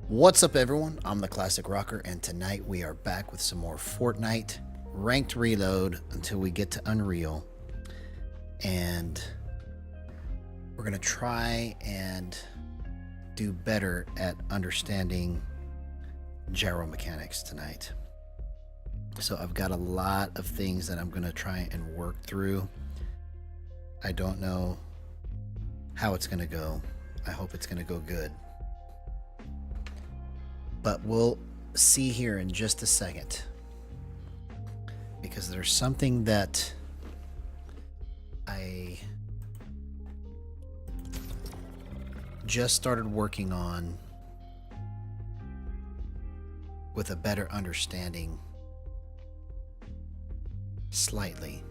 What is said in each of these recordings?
What's up, everyone? I'm the Classic Rocker, and tonight we are back with some more Fortnite ranked reload until we get to Unreal. And we're going to try and do better at understanding gyro mechanics tonight. So I've got a lot of things that I'm going to try and work through. I don't know how it's going to go. I hope it's going to go good. But we'll see here in just a second, because there's something that I just started working on with a better understanding, slightly,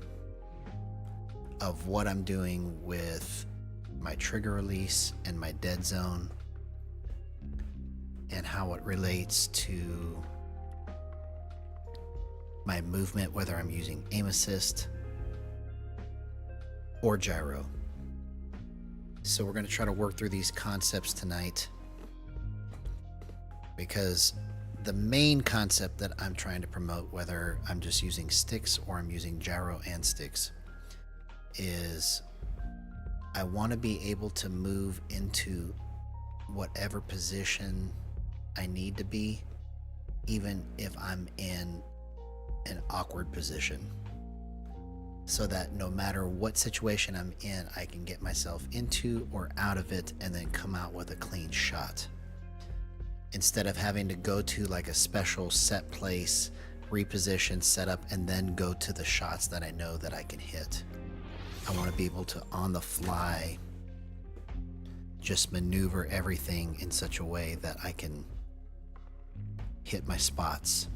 of what I'm doing with my trigger release and my dead zone, and how it relates to my movement, whether I'm using aim assist or gyro. So we're going to try to work through these concepts tonight, because the main concept that I'm trying to promote, whether I'm just using sticks or I'm using gyro and sticks, is I want to be able to move into whatever position I need to be, even if I'm in an awkward position, so that no matter what situation I'm in, I can get myself into or out of it and then come out with a clean shot, instead of having to go to like a special set place, reposition, set up, and then go to the shots that I know that I can hit. I want to be able to, on the fly, just maneuver everything in such a way that I can hit my spots.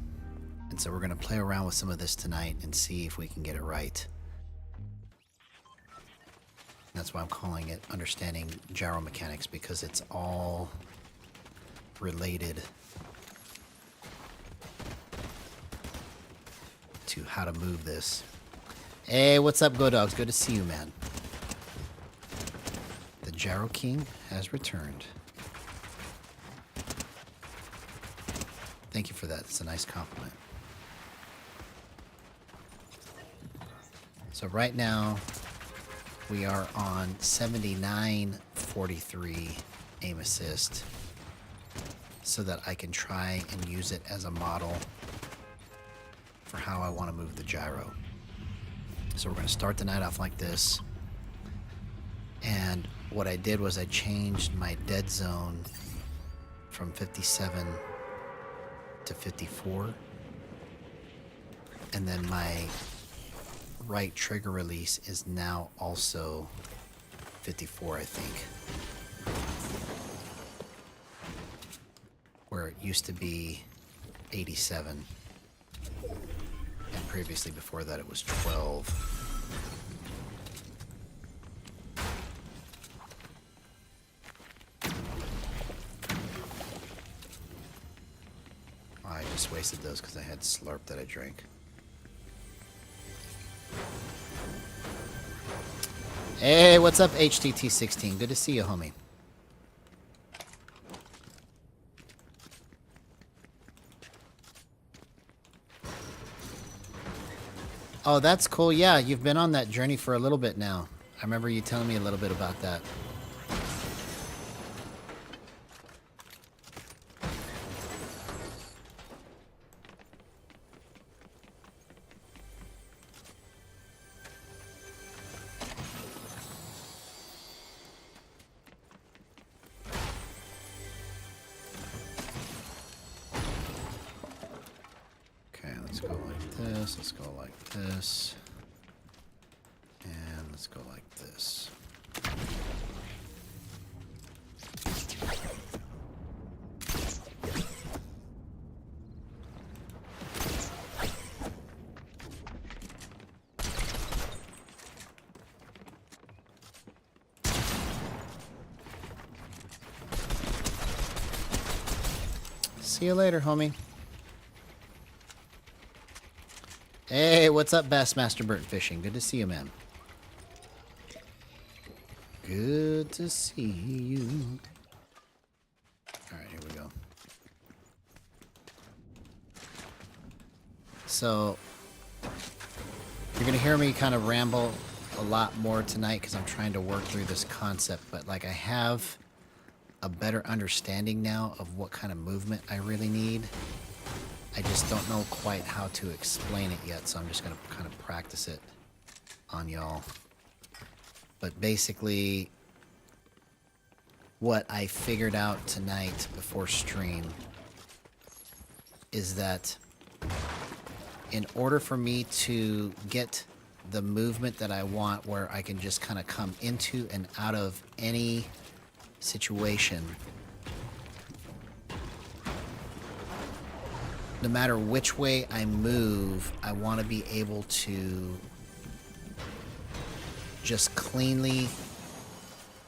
And so we're going to play around with some of this tonight and see if we can get it right. That's why I'm calling it Understanding Gyro Mechanics, because it's all related to how to move this. Hey, what's up, Go Dogs? Good to see you, man. The Gyro King has returned. Thank you for that. It's a nice compliment. So right now we are on 79-43 aim assist, so that I can try and use it as a model for how I want to move the gyro. So we're going to start the night off like this. And what I did was I changed my dead zone from 57 to 54, and then my right trigger release is now also 54, I think, where it used to be 87, and previously before that it was 12. I just wasted those because I had slurp that I drank. Hey, what's up, HTT16? Good to see you, homie. Oh, that's cool. Yeah, you've been on that journey for a little bit now. I remember you telling me a little bit about that. Let's go like this, let's go like this, and let's go like this. See you later, homie. Hey, what's up, Bassmaster Burnt Fishing? Good to see you, man. Good to see you. Alright, here we go. So you're going to hear me kind of ramble a lot more tonight because I'm trying to work through this concept, but like I have a better understanding now of what kind of movement I really need. I just don't know quite how to explain it yet, so I'm just going to kind of practice it on y'all. But basically, what I figured out tonight before stream is that in order for me to get the movement that I want where I can just kind of come into and out of any situation, no matter which way I move, I want to be able to just cleanly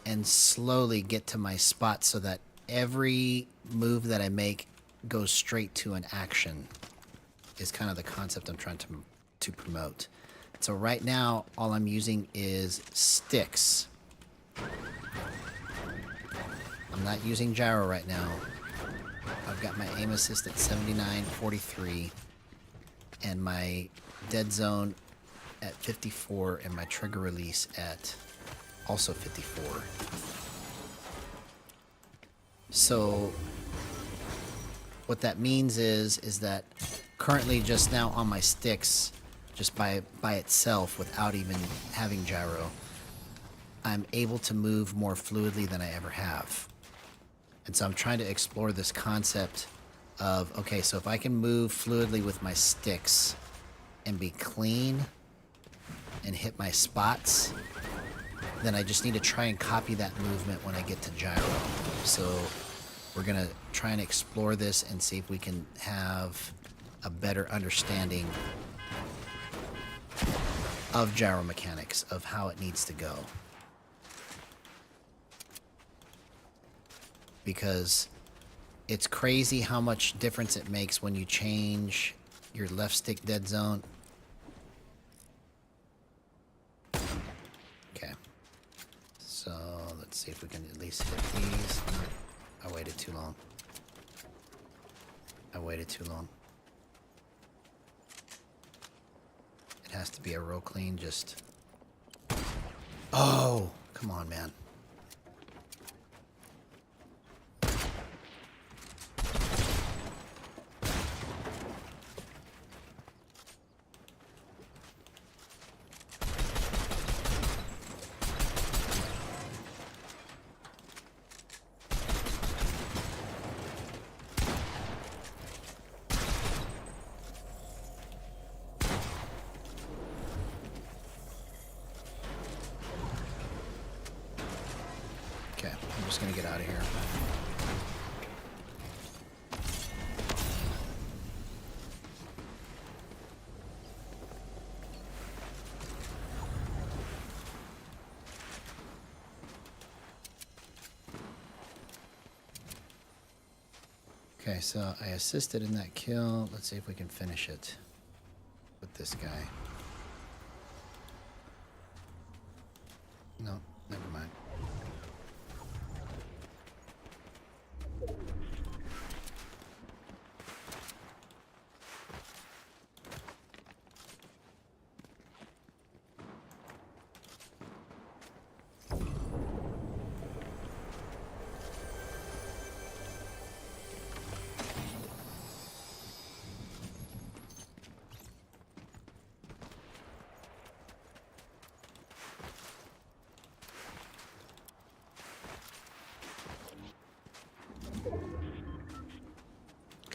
and slowly get to my spot so that every move that I make goes straight to an action is kind of the concept I'm trying to promote. So right now, all I'm using is sticks. I'm not using gyro right now. I've got my aim assist at 79.43 and my dead zone at 54 and my trigger release at also 54. So what that means is that currently just now on my sticks, just by itself without even having gyro, I'm able to move more fluidly than I ever have. And so I'm trying to explore this concept of, okay, so if I can move fluidly with my sticks and be clean and hit my spots, then I just need to try and copy that movement when I get to gyro. So we're going to try and explore this and see if we can have a better understanding of gyro mechanics, of how it needs to go. Because it's crazy how much difference it makes when you change your left stick dead zone. Okay. So let's see if we can at least hit these. No, I waited too long. I waited too long. It has to be a real clean, just... Oh! Come on, man. Okay, I'm just gonna get out of here. Okay, so I assisted in that kill. Let's see if we can finish it with this guy. No, never mind.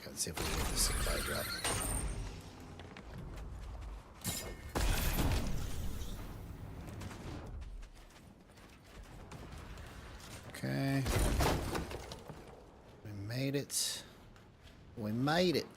Let's see if we can get the supply drop. Okay. We made it. We made it.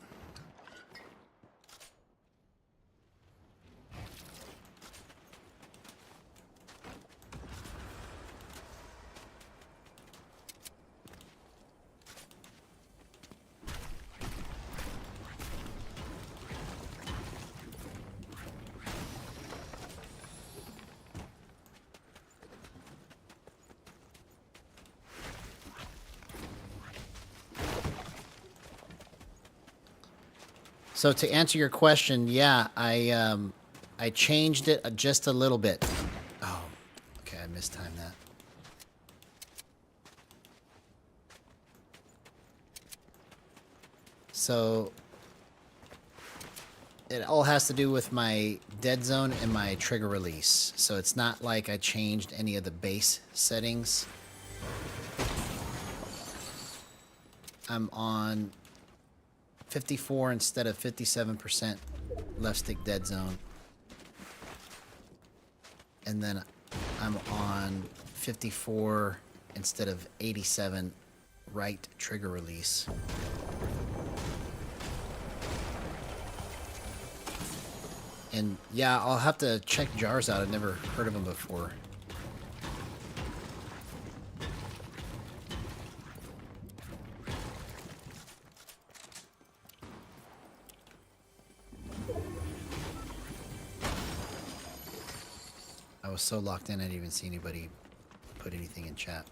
So to answer your question, yeah, I changed it just a little bit. Oh, okay, I mistimed that. So it all has to do with my dead zone and my trigger release. So it's not like I changed any of the base settings. I'm on 54 instead of 57% left stick dead zone. And then I'm on 54 instead of 87 right trigger release. And yeah, I'll have to check jars out. I've never heard of them before. I was so locked in I didn't even see anybody put anything in chat.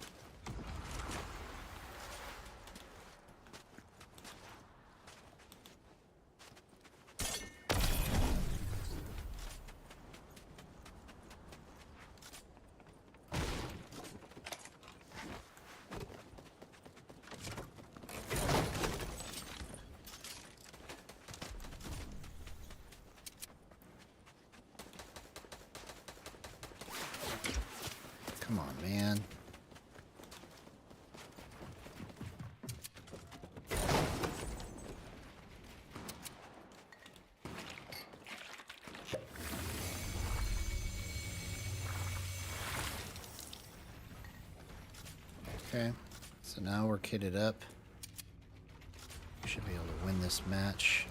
Come on, man. Okay, so now we're kitted up. We should be able to win this match.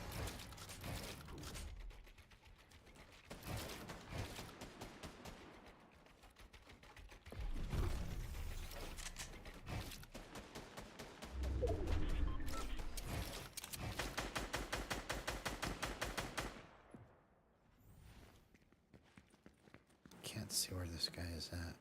Can't see where this guy is at.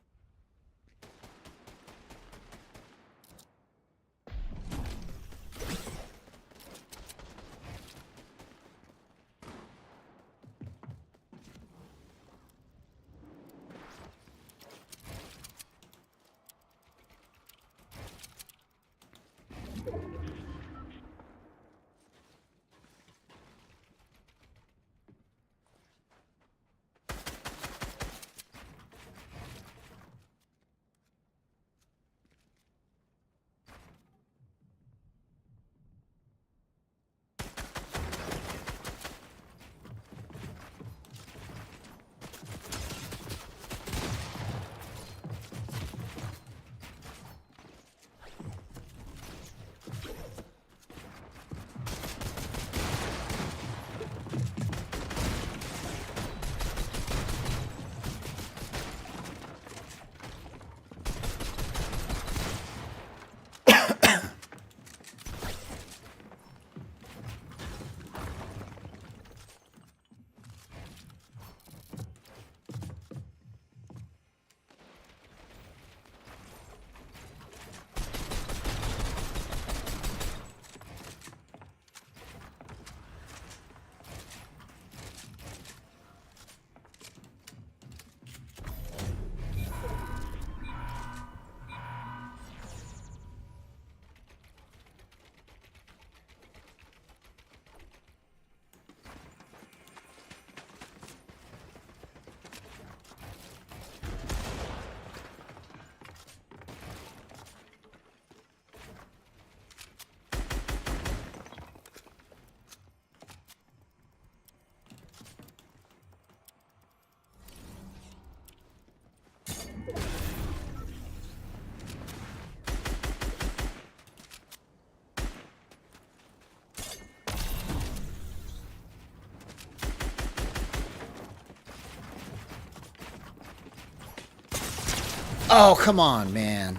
Oh, come on, man.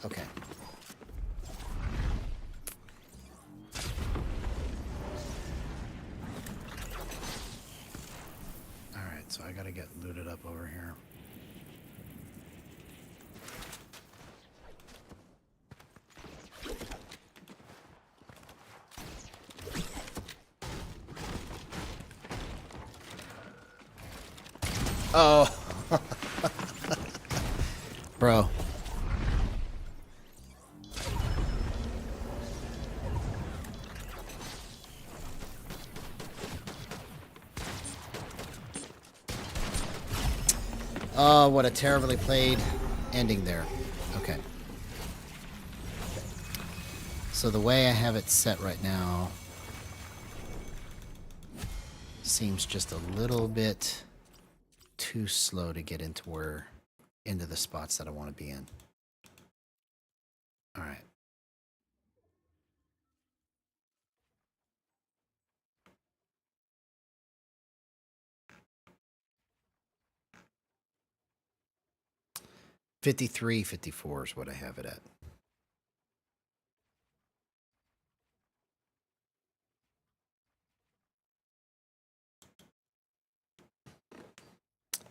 Okay. Alright, so I gotta get looted up over here. Oh. Bro. Oh, what a terribly played ending there. Okay. So the way I have it set right now seems just a little bit too slow to get into the spots that I want to be in. All right. $53, $54 is what I have it at.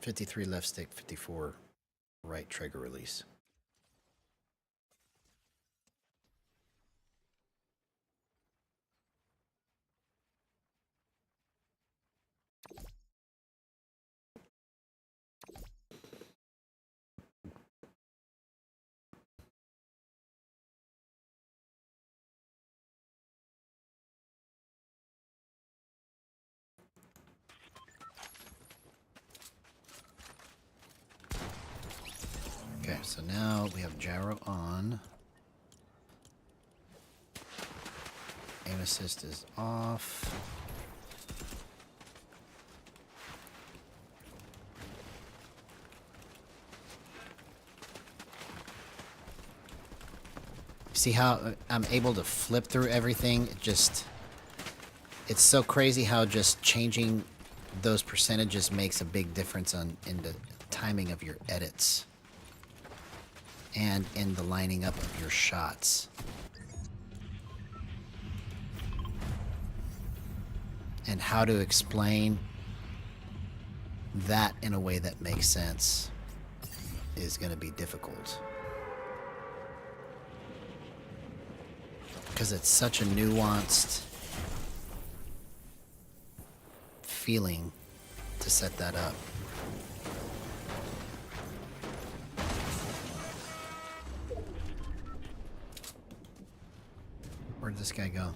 $53 left stick, $54 right trigger release. Okay, so now we have gyro on. Aim assist is off. See how I'm able to flip through everything? It's so crazy how just changing those percentages makes a big difference in the timing of your edits and in the lining up of your shots. And how to explain that in a way that makes sense is going to be difficult. Because it's such a nuanced feeling to set that up. Where'd this guy go?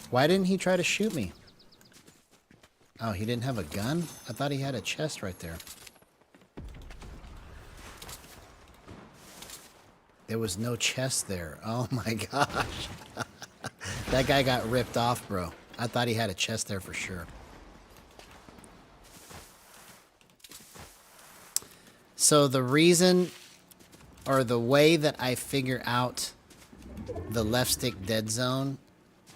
Why didn't he try to shoot me? Oh, he didn't have a gun? I thought he had a chest right there. There was no chest there. Oh my gosh. That guy got ripped off, bro. I thought he had a chest there for sure. So the reason, or the way that I figure out the left stick dead zone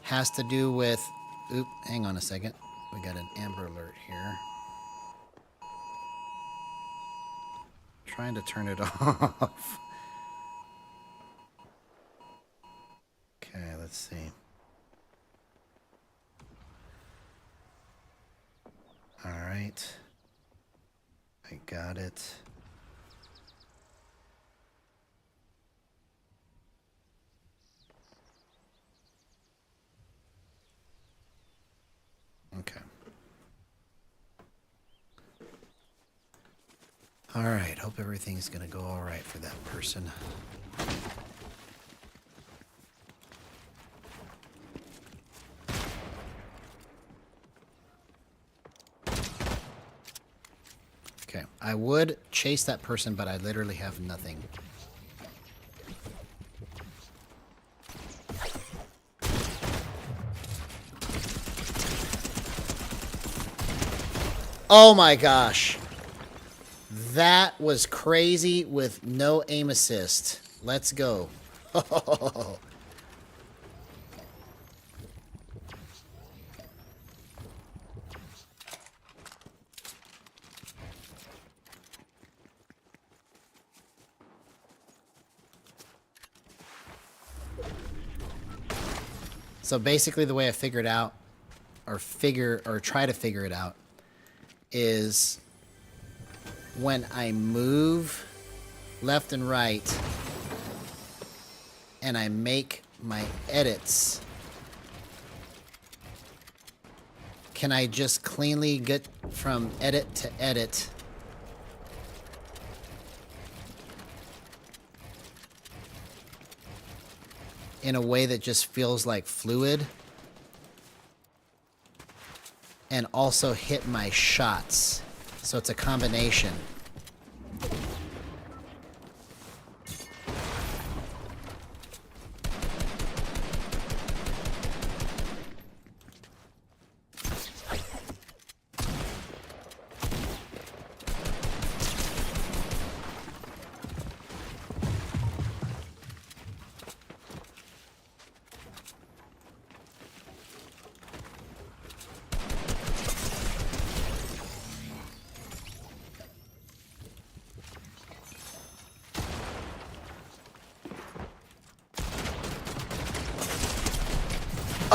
has to do with... Oop, hang on a second. We got an Amber Alert here. Trying to turn it off. Okay, let's see. All right. I got it. Okay. All right. Hope everything's going to go all right for that person. Okay. I would chase that person, but I literally have nothing. Oh my gosh. That was crazy with no aim assist. Let's go. So basically the way I figured out, or try to figure it out, is when I move left and right and I make my edits, can I just cleanly get from edit to edit in a way that just feels like fluid, and also hit my shots? So it's a combination.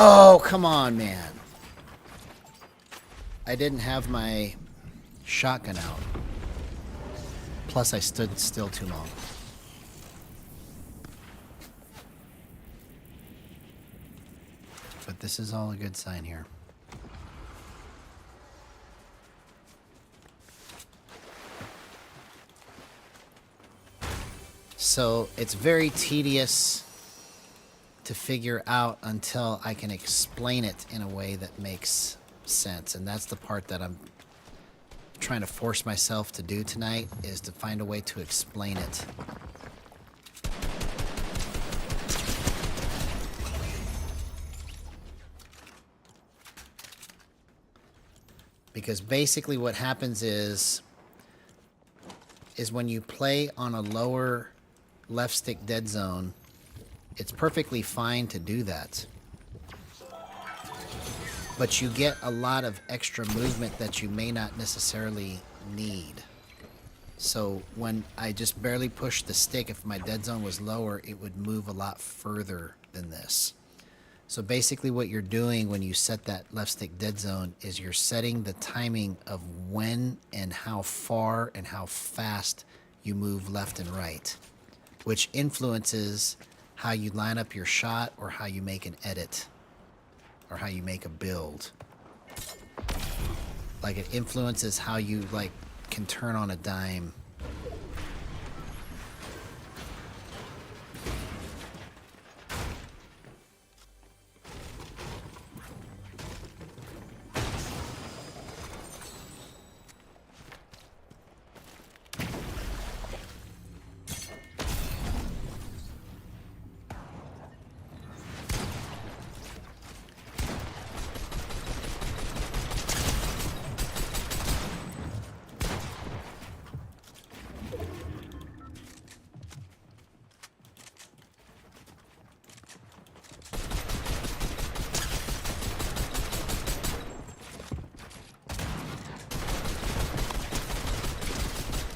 Oh, come on, man. I didn't have my shotgun out. Plus, I stood still too long. But this is all a good sign here. So it's very tedious to figure out until I can explain it in a way that makes sense. And that's the part that I'm trying to force myself to do tonight, is to find a way to explain it. Because basically what happens is when you play on a lower left stick dead zone, it's perfectly fine to do that. But you get a lot of extra movement that you may not necessarily need. So when I just barely pushed the stick, if my dead zone was lower, it would move a lot further than this. So basically what you're doing when you set that left stick dead zone is you're setting the timing of when and how far and how fast you move left and right, which influences how you line up your shot, or how you make an edit, or how you make a build. Like, it influences how you can turn on a dime.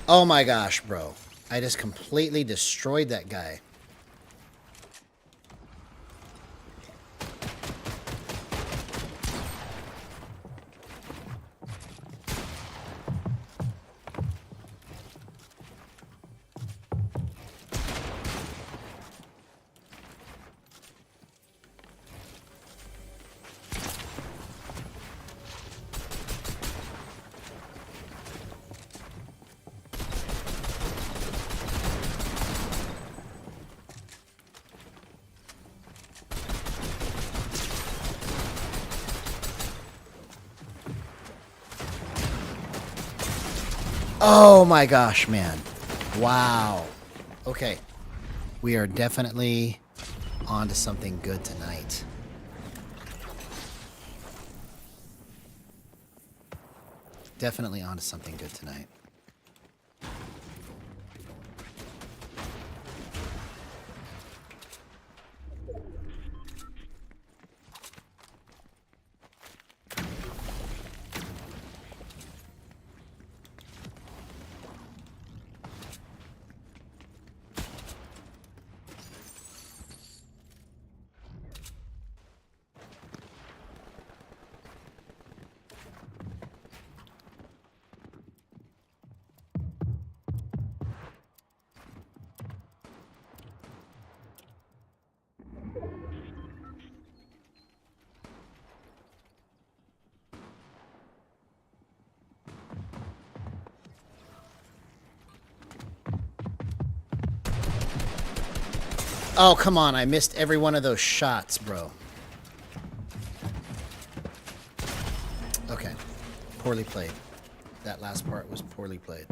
Oh my gosh, bro. I just completely destroyed that guy. Oh my gosh, man. Wow. Okay. We are definitely on to something good tonight. Definitely on to something good tonight. Oh, come on. I missed every one of those shots, bro. Okay. Poorly played. That last part was poorly played.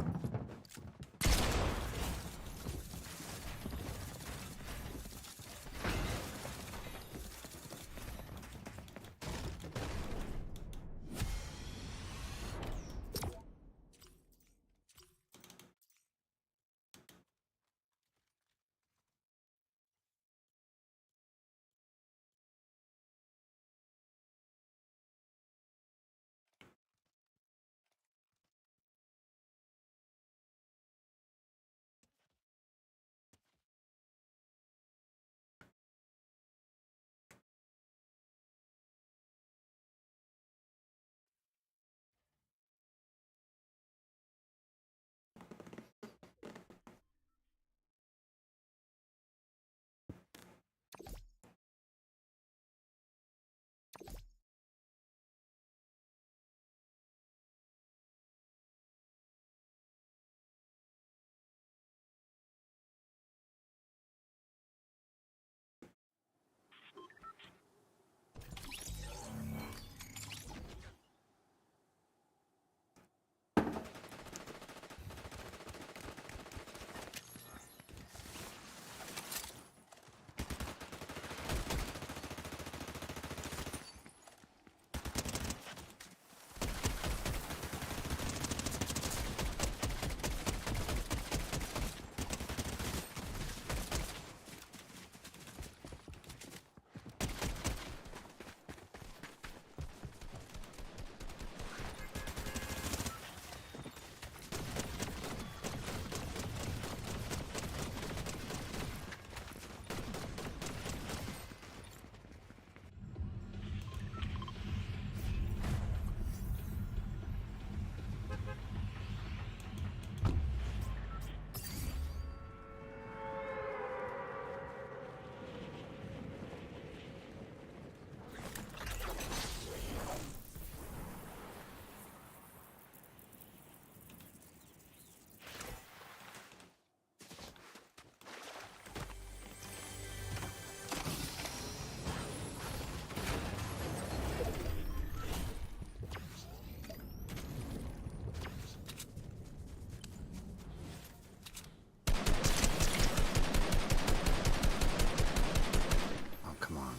Oh, come on.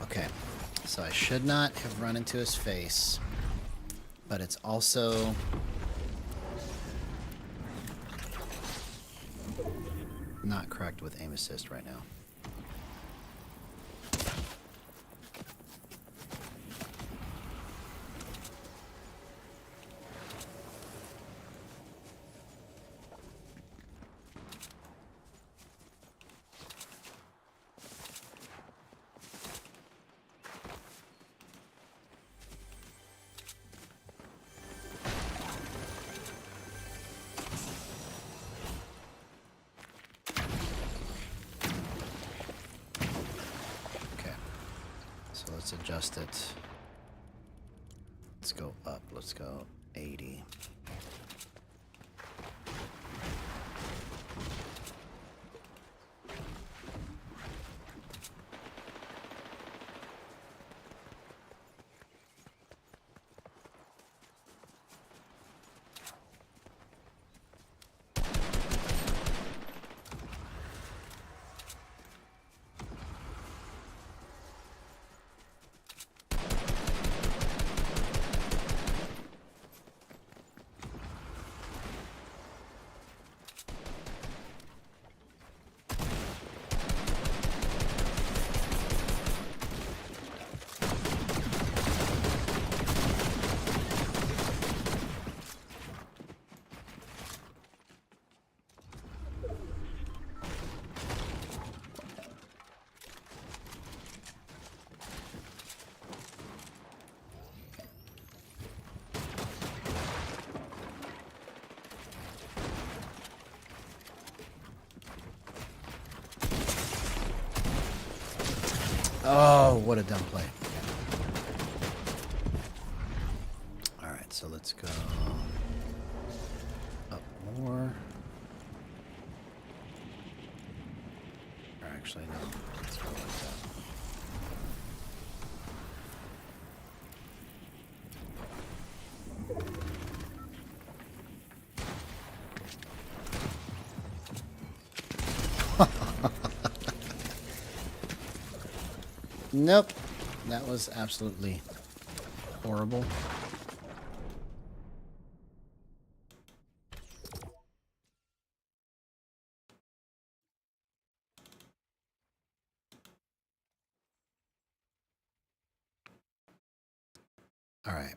Okay, so I should not have run into his face, but it's also not correct with aim assist right now. So let's adjust it. Let's go up. Let's go 80. Oh, what a dumb play. Alright, so let's go up more. Or actually, no. Let's go like that. Nope. That was absolutely horrible. All right.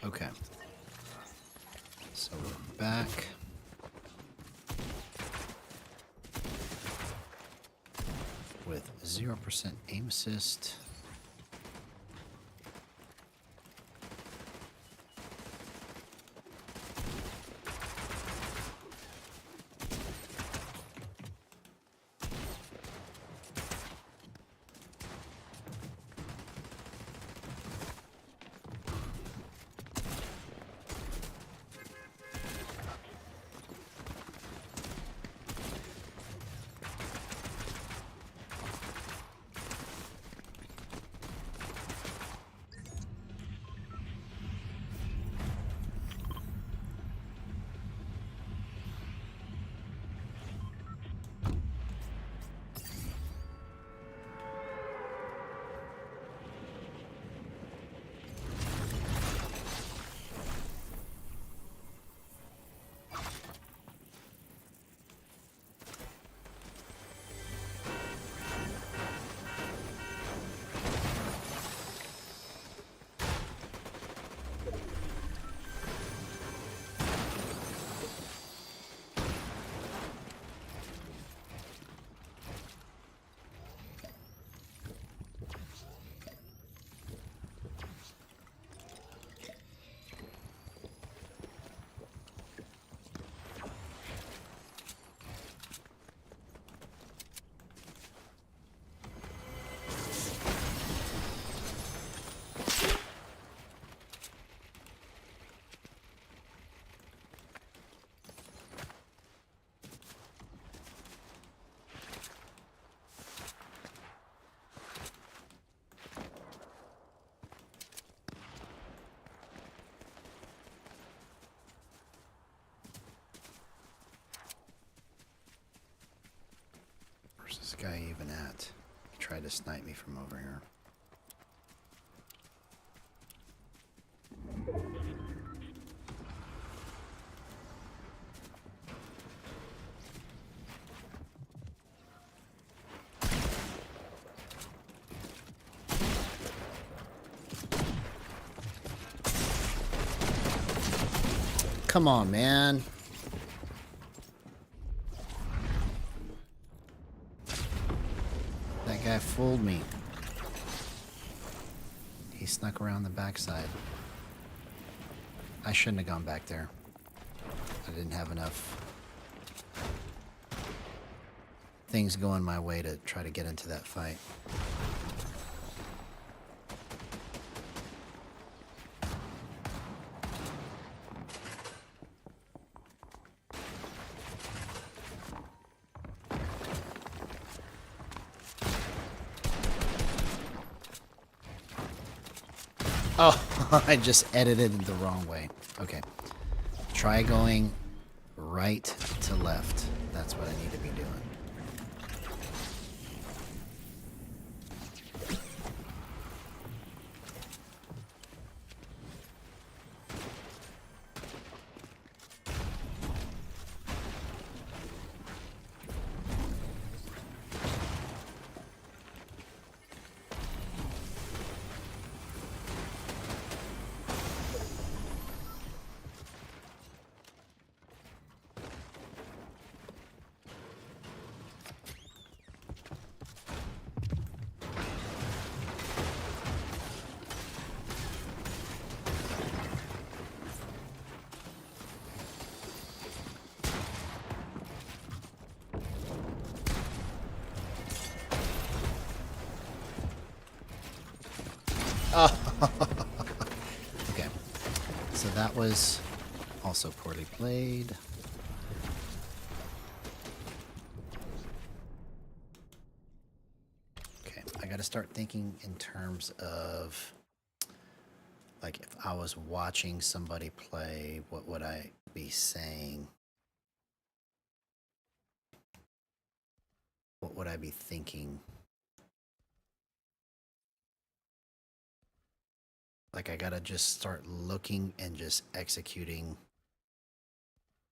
Okay. So we're back. With 0% aim assist. Where's this guy even at? He tried to snipe me from over here. Come on, man. That guy fooled me. He snuck around the backside. I shouldn't have gone back there. I didn't have enough things going my way to try to get into that fight. Oh, I just edited it the wrong way. Okay. Try going right to left. That's what I need to be doing. Oh. Okay. So that was also poorly played. Okay, I gotta start thinking in terms of, like, if I was watching somebody play, what would I be saying? What would I be thinking? Like, I gotta just start looking and just executing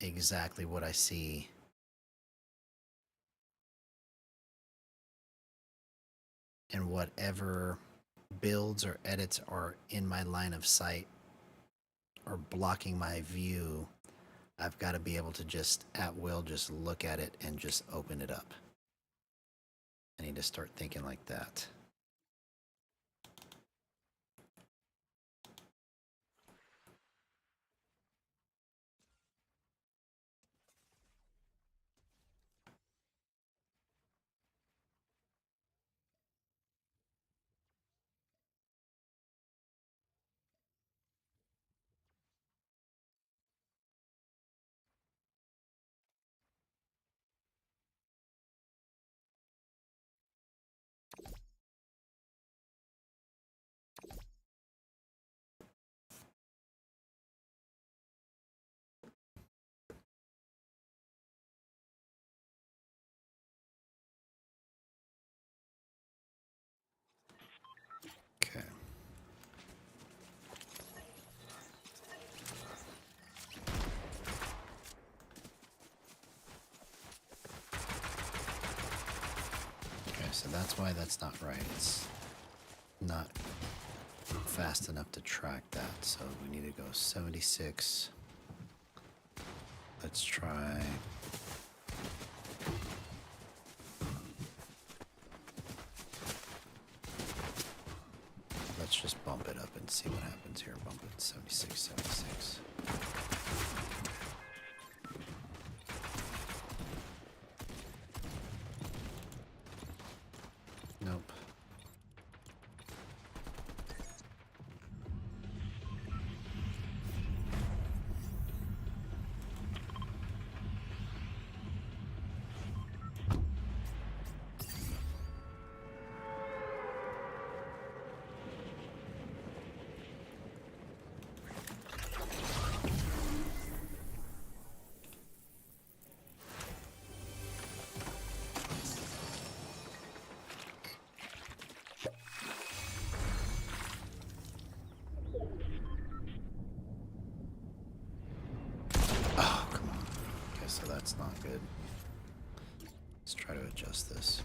exactly what I see. And whatever builds or edits are in my line of sight or blocking my view, I've got to be able to just at will just look at it and just open it up. I need to start thinking like that. Okay. Okay, so that's why that's not right. It's not fast enough to track that. So we need to go 76. Let's try. Let's just bump it up and see what happens here. Bump it 76, 76. Nope. Oh, come on. Okay, so that's not good. Let's try to adjust this.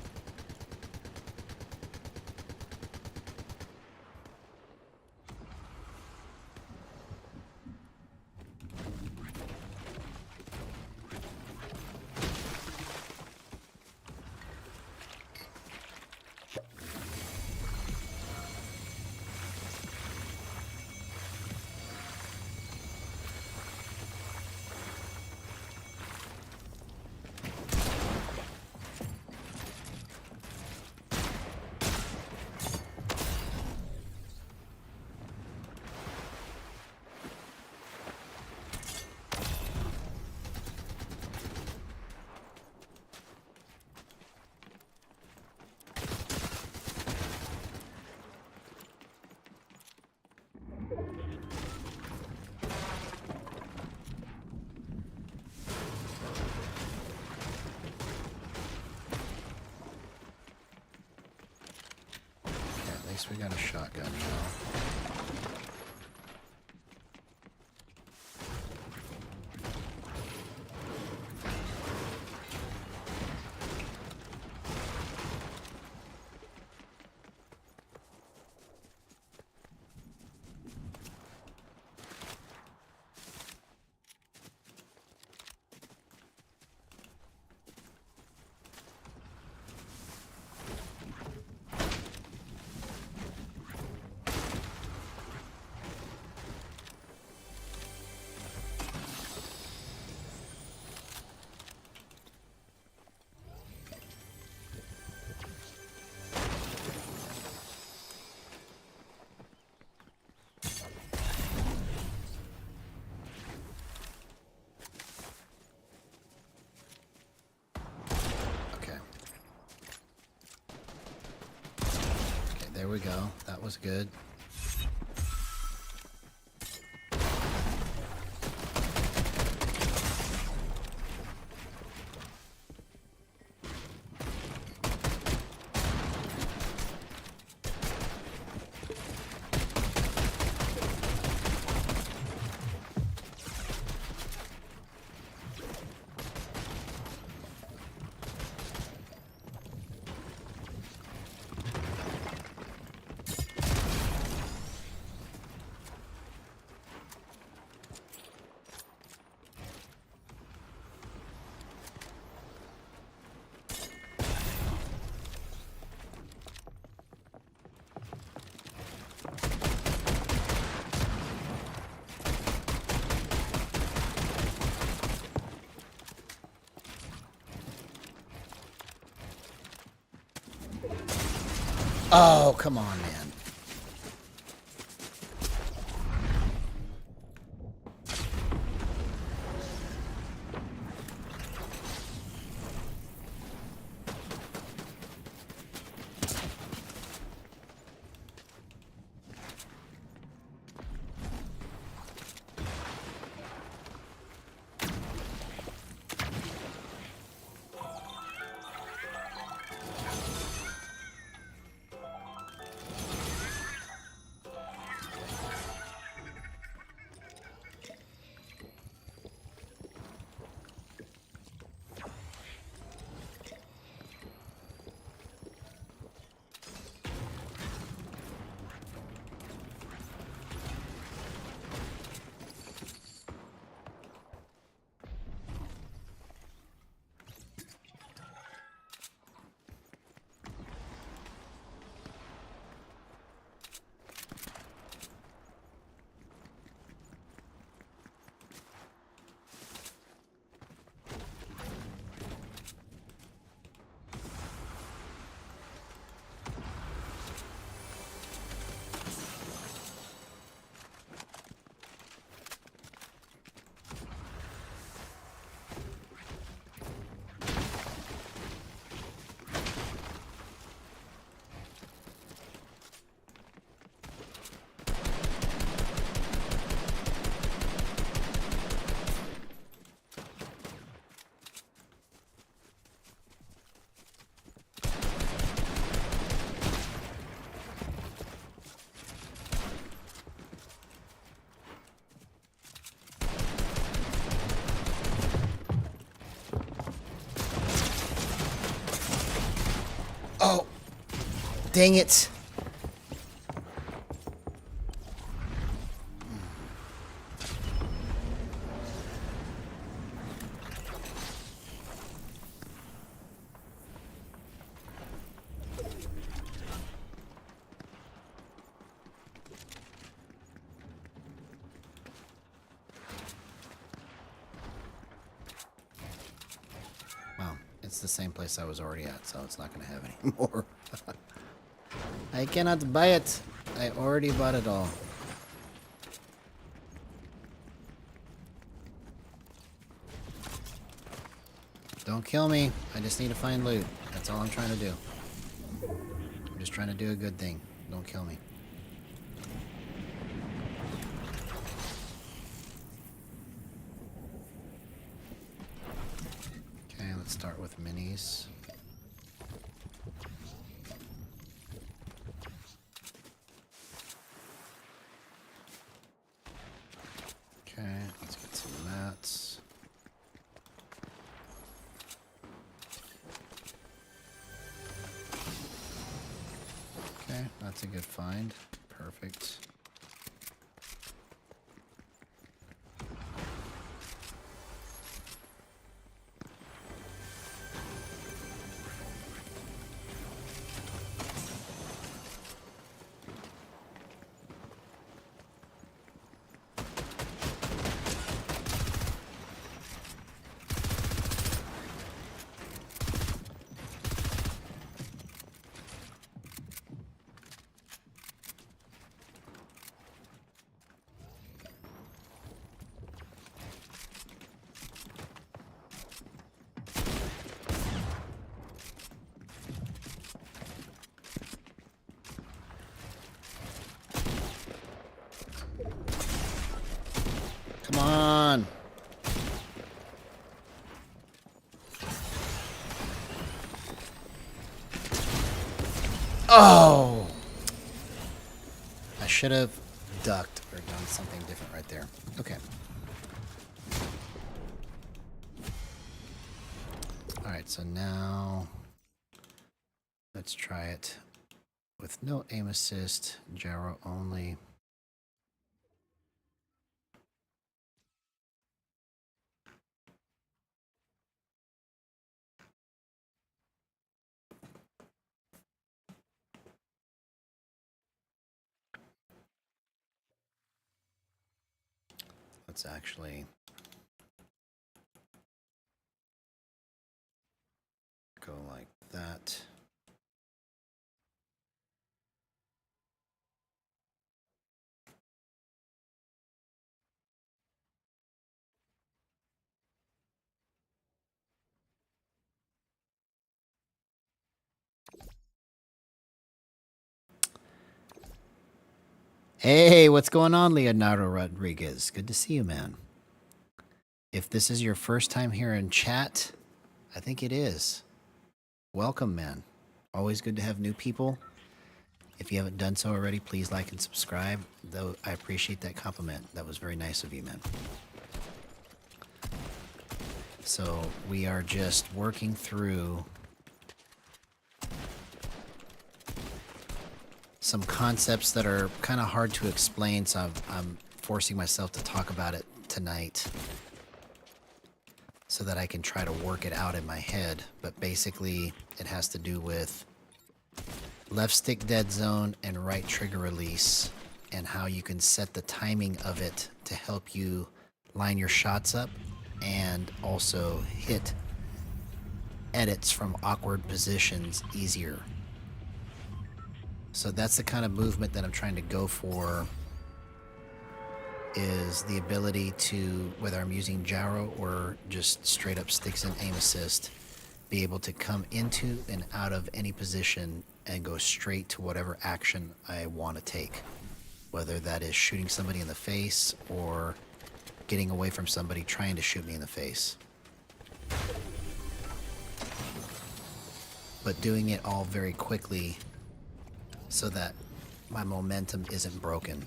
guess we got a shotgun now. There we go. That was good. Oh, come on, man. Oh, dang it. Well, it's the same place I was already at, so it's not going to have any more. I cannot buy it. I already bought it all. Don't kill me. I just need to find loot. That's all I'm trying to do. I'm just trying to do a good thing. Don't kill me. Okay, let's start with minis. Okay, that's a good find. Perfect. Come on. Oh! I should have ducked or done something different right there. Okay. Alright, so now let's try it with no aim assist, gyro only. Let's actually go like that. Hey, what's going on, Leonardo Rodriguez? Good to see you, man. If this is your first time here in chat, I think it is. Welcome, man. Always good to have new people. If you haven't done so already, please like and subscribe. Though I appreciate that compliment. That was very nice of you, man. So we are just working through some concepts that are kind of hard to explain, so I'm forcing myself to talk about it tonight so that I can try to work it out in my head. But basically, it has to do with left stick dead zone and right trigger release, and how you can set the timing of it to help you line your shots up and also hit edits from awkward positions easier. So that's the kind of movement that I'm trying to go for, is the ability to, whether I'm using gyro or just straight up sticks and aim assist, be able to come into and out of any position and go straight to whatever action I want to take. Whether that is shooting somebody in the face or getting away from somebody trying to shoot me in the face. But doing it all very quickly so that my momentum isn't broken.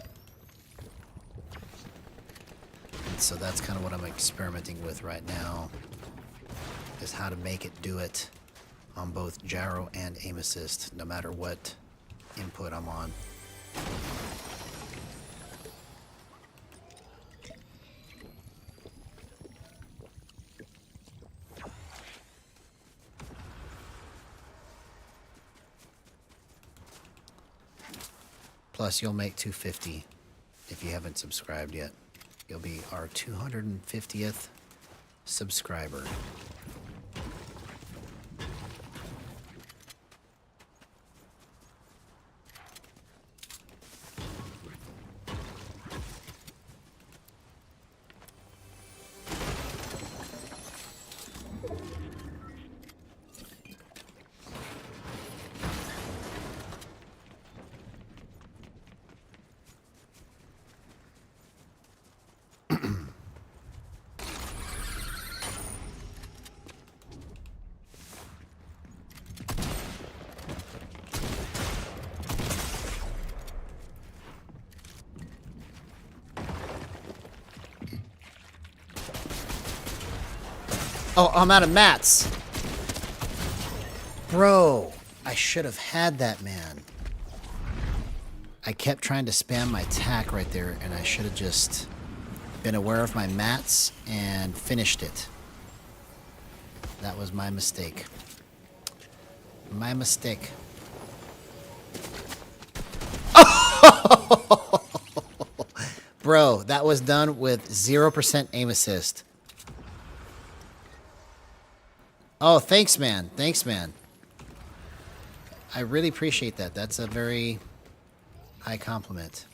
And so that's kind of what I'm experimenting with right now, is how to make it do it on both gyro and aim assist, no matter what input I'm on. Plus, you'll make 250 if you haven't subscribed yet. You'll be our 250th subscriber. Oh, I'm out of mats. Bro, I should have had that, man. I kept trying to spam my tack right there, and I should have just been aware of my mats and finished it. That was my mistake. My mistake. Oh! Bro, that was done with 0% aim assist. Oh, thanks, man. Thanks, man. I really appreciate that. That's a very high compliment.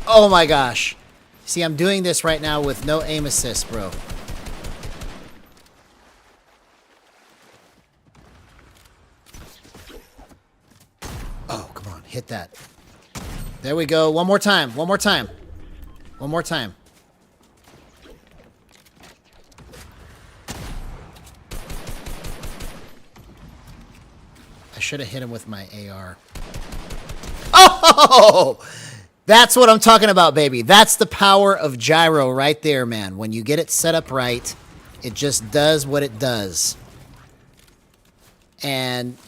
Oh my gosh. See, I'm doing this right now with no aim assist, bro. Oh, come on. Hit that. There we go. One more time. One more time. One more time. I should have hit him with my AR. Oh! That's what I'm talking about, baby. That's the power of gyro right there, man. When you get it set up right, it just does what it does. And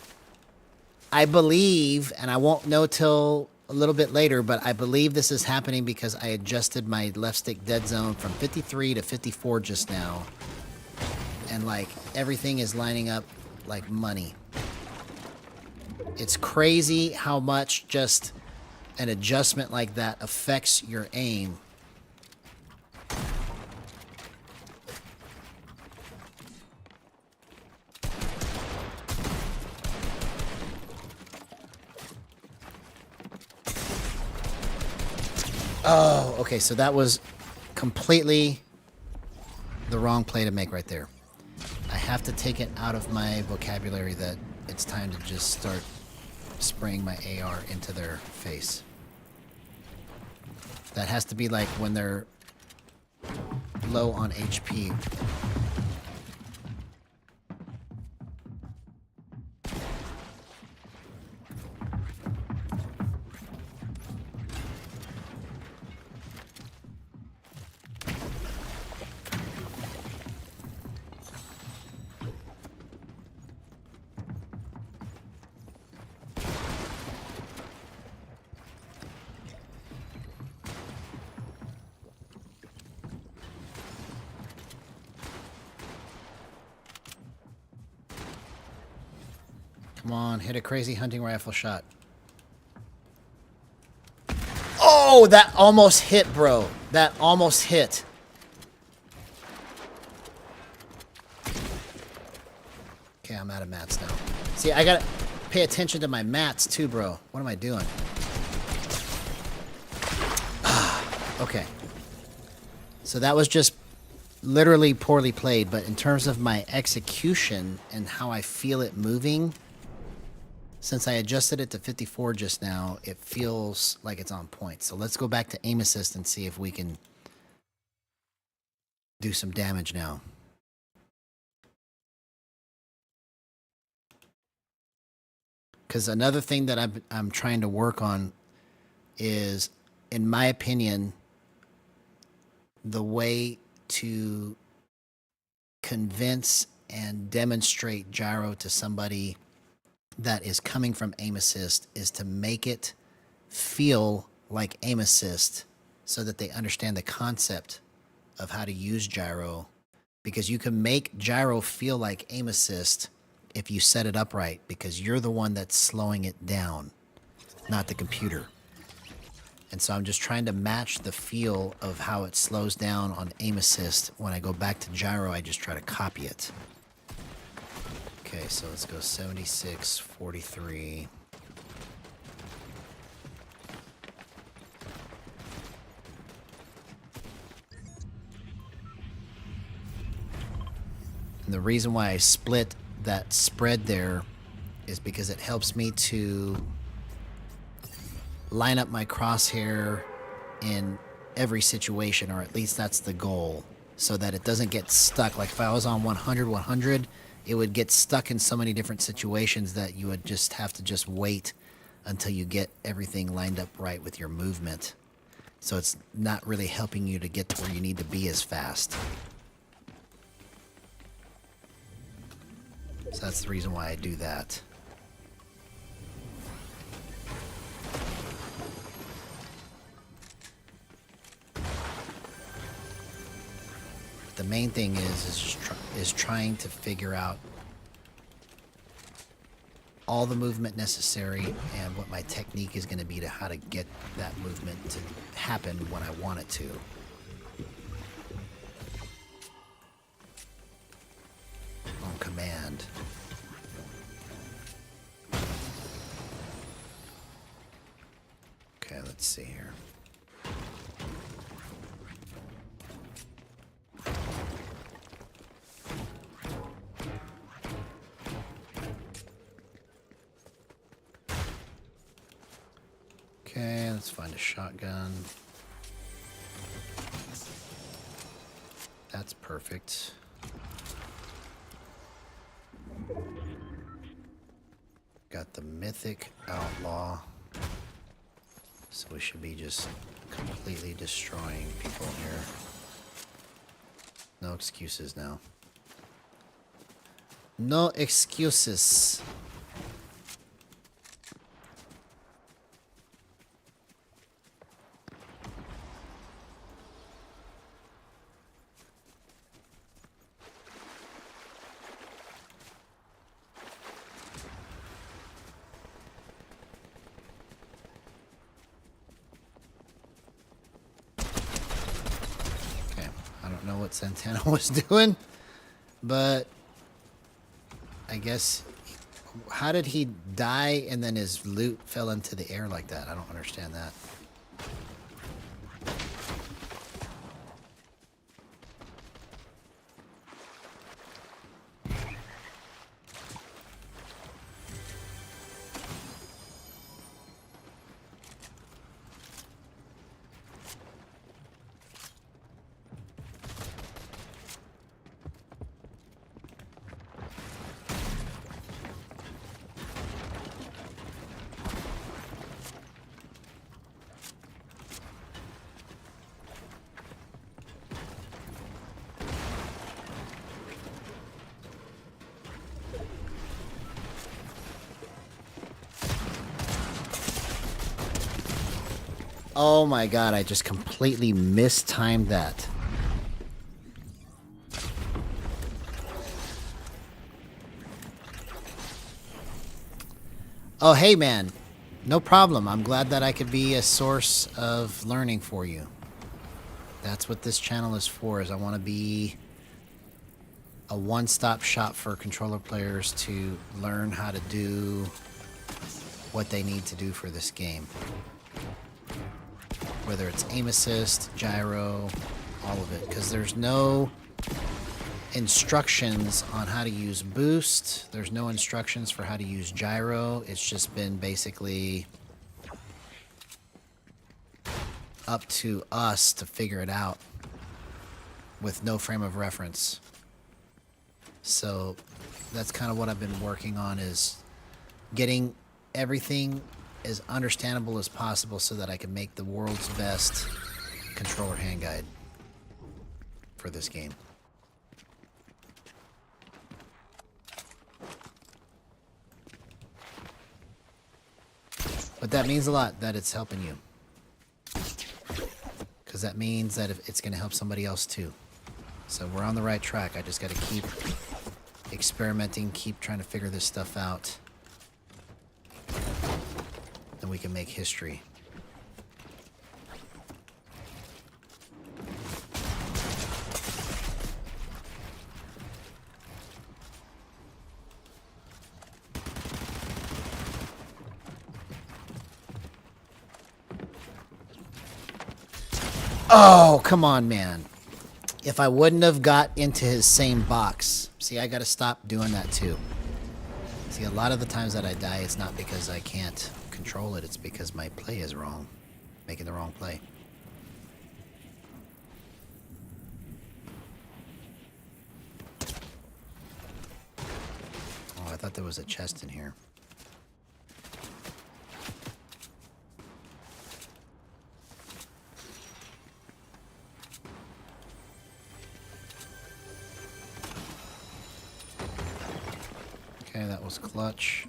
I believe, and I won't know till a little bit later, but I believe this is happening because I adjusted my left stick dead zone from 53 to 54 just now. And like everything is lining up like money. It's crazy how much just an adjustment like that affects your aim. Oh, okay, so that was completely the wrong play to make right there. I have to take it out of my vocabulary that it's time to just start spraying my AR into their face. That has to be like when they're low on HP. Come on, hit a crazy hunting rifle shot. Oh, that almost hit, bro. That almost hit. Okay, I'm out of mats now. See, I gotta pay attention to my mats too, bro. What am I doing? Okay. So that was just literally poorly played, but in terms of my execution and how I feel it moving, since I adjusted it to 54 just now, it feels like it's on point. So let's go back to aim assist and see if we can do some damage now. Because another thing that I'm trying to work on is, in my opinion, the way to convince and demonstrate gyro to somebody that is coming from aim assist is to make it feel like aim assist so that they understand the concept of how to use gyro, because you can make gyro feel like aim assist if you set it up right, because you're the one that's slowing it down, not the computer. And so I'm just trying to match the feel of how it slows down on aim assist. When I go back to gyro, I just try to copy it. Okay, so let's go 76, 43. And the reason why I split that spread there is because it helps me to line up my crosshair in every situation, or at least that's the goal, so that it doesn't get stuck. Like if I was on 100, 100, it would get stuck in so many different situations that you would just have to just wait until you get everything lined up right with your movement. So it's not really helping you to get to where you need to be as fast. So that's the reason why I do that. The main thing is trying to figure out all the movement necessary and what my technique is going to be to how to get that movement to happen when I want it to. On command. Okay, let's see here. Okay, let's find a shotgun. That's perfect. Got the mythic outlaw. So we should be just completely destroying people here. No excuses now. No excuses. What Santana was doing, but I guess, how did he die and then his loot fell into the air like that? I don't understand that. Oh my god, I just completely mistimed that. Oh, hey man. No problem. I'm glad that I could be a source of learning for you. That's what this channel is for, is I want to be a one-stop shop for controller players to learn how to do what they need to do for this game. Whether it's aim assist, gyro, all of it. Because there's no instructions on how to use boost. There's no instructions for how to use gyro. It's just been basically up to us to figure it out with no frame of reference. So that's kind of what I've been working on, is getting everything as understandable as possible so that I can make the world's best controller hand guide for this game. But that means a lot that it's helping you, because that means that it's going to help somebody else too. So we're on the right track. I just got to keep experimenting, keep trying to figure this stuff out. Then we can make history. Oh, come on, man. If I wouldn't have got into his same box. See, I got to stop doing that too. See, a lot of the times that I die, it's not because I can't control it. It's because my play is wrong. Making the wrong play. Oh, I thought there was a chest in here. Okay, that was clutch.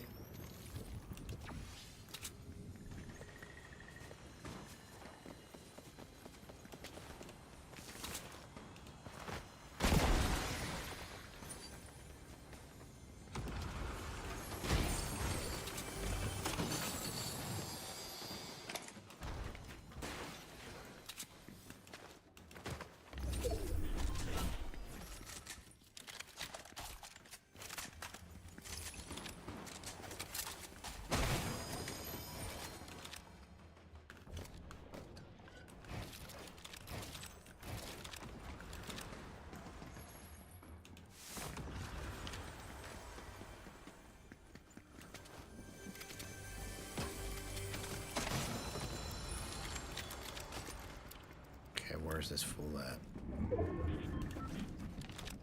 Where's this fool at?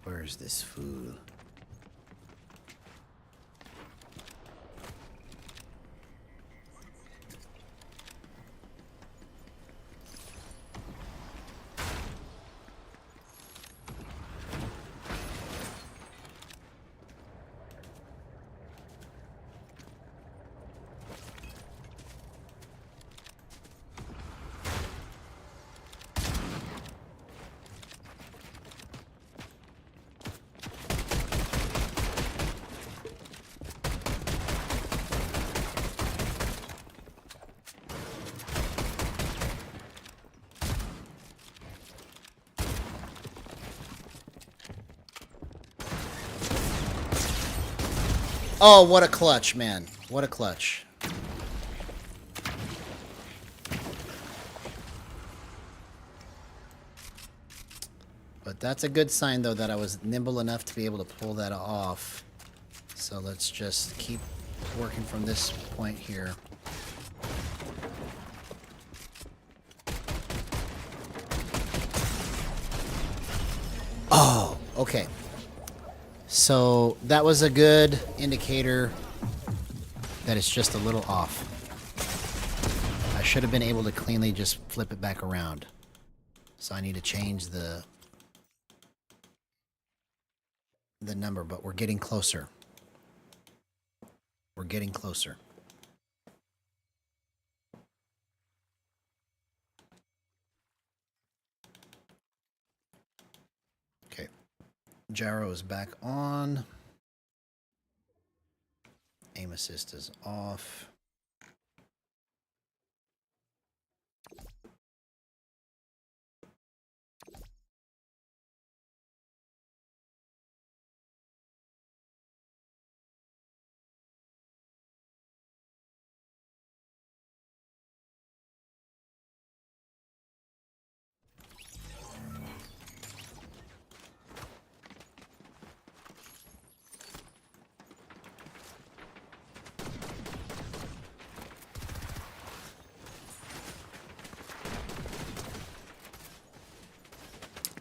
Where's this fool? Oh, what a clutch, man. What a clutch. But that's a good sign, though, that I was nimble enough to be able to pull that off. So let's just keep working from this point here. Oh, okay. So that was a good indicator that it's just a little off. I should have been able to cleanly just flip it back around. So I need to change the number, but we're getting closer. We're getting closer. Okay. Gyro is back on. Aim assist is off.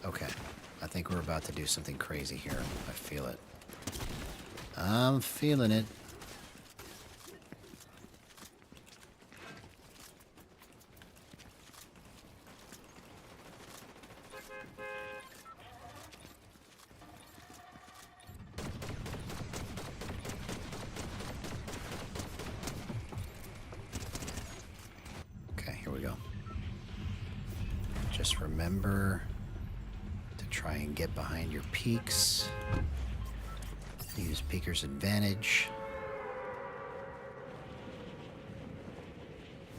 Okay, I think we're about to do something crazy here. I feel it. I'm feeling it. Okay, here we go. Just remember to try and get behind your peaks. Use peeker's advantage.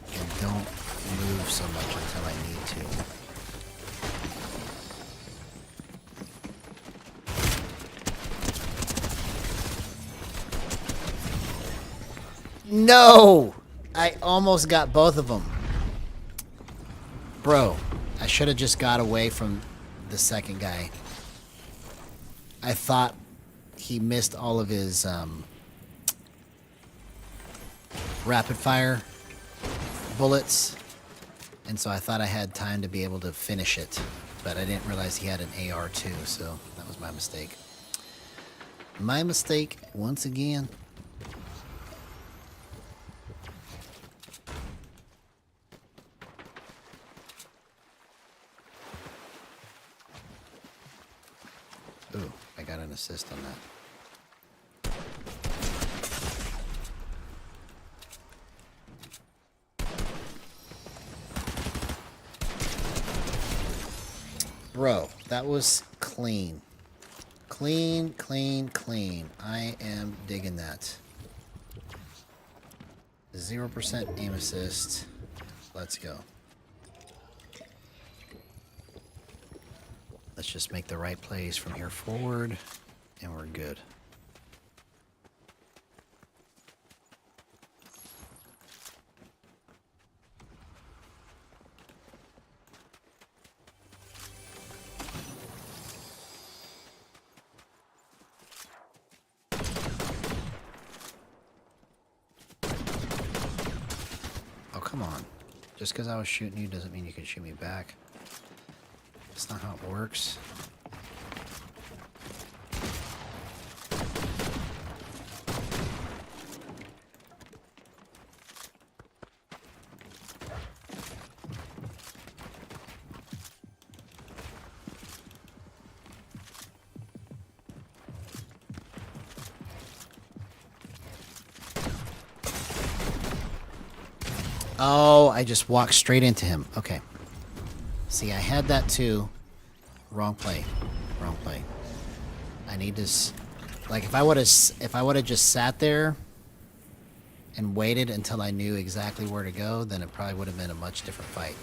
And don't move so much until I need to. No! I almost got both of them. Bro, I should have just got away from the second guy. I thought he missed all of his rapid fire bullets, and so I thought I had time to be able to finish it, but I didn't realize he had an AR too, so that was my mistake. My mistake once again. Ooh, I got an assist on that. Bro, that was clean. Clean, clean, clean. I am digging that. 0% aim assist. Let's go. Let's just make the right plays from here forward, and we're good. Oh, come on. Just because I was shooting you doesn't mean you can shoot me back. That's not how it works. Oh, I just walked straight into him. Okay. See, I had that too. Wrong play. Wrong play. I need to... Like, if I would have just sat there and waited until I knew exactly where to go, then it probably would have been a much different fight.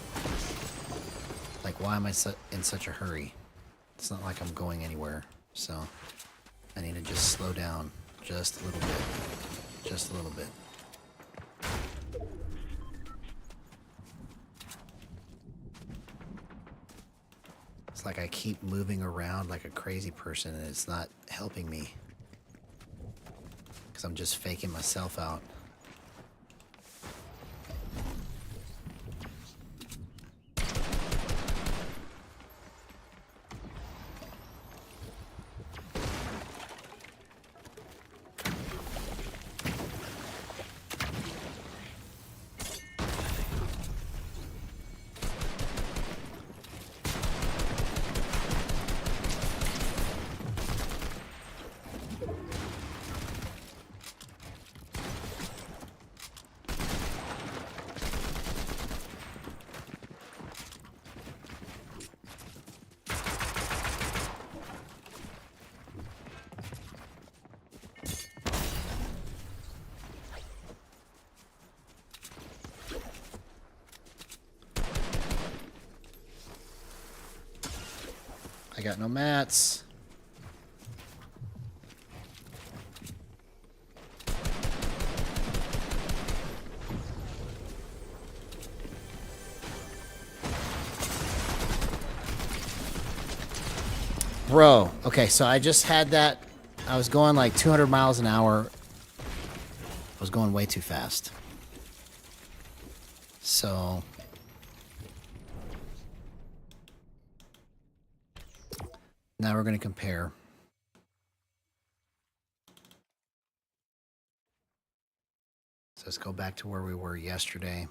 Like, why am I in such a hurry? It's not like I'm going anywhere. So, I need to just slow down just a little bit. Just a little bit. It's like I keep moving around like a crazy person and it's not helping me. Because I'm just faking myself out. I got no mats. Bro, okay, so I just had that. I was going like 200 miles an hour. I was going way too fast. So... Now we're going to compare. So let's go back to where we were yesterday.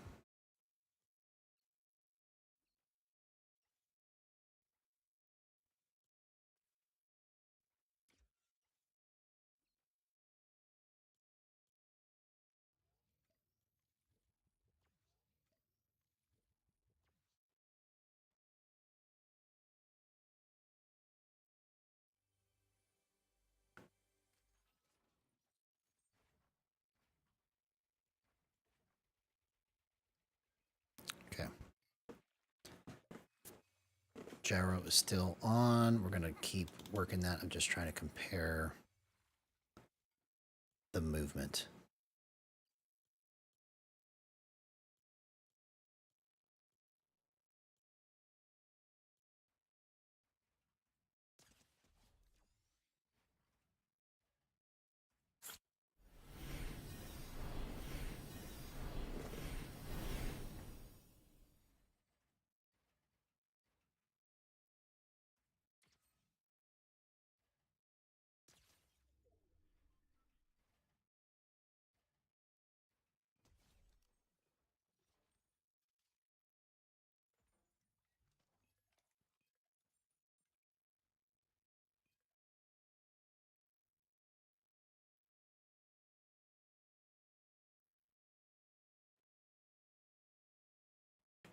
Okay. Gyro is still on. We're going to keep working that. I'm just trying to compare the movement.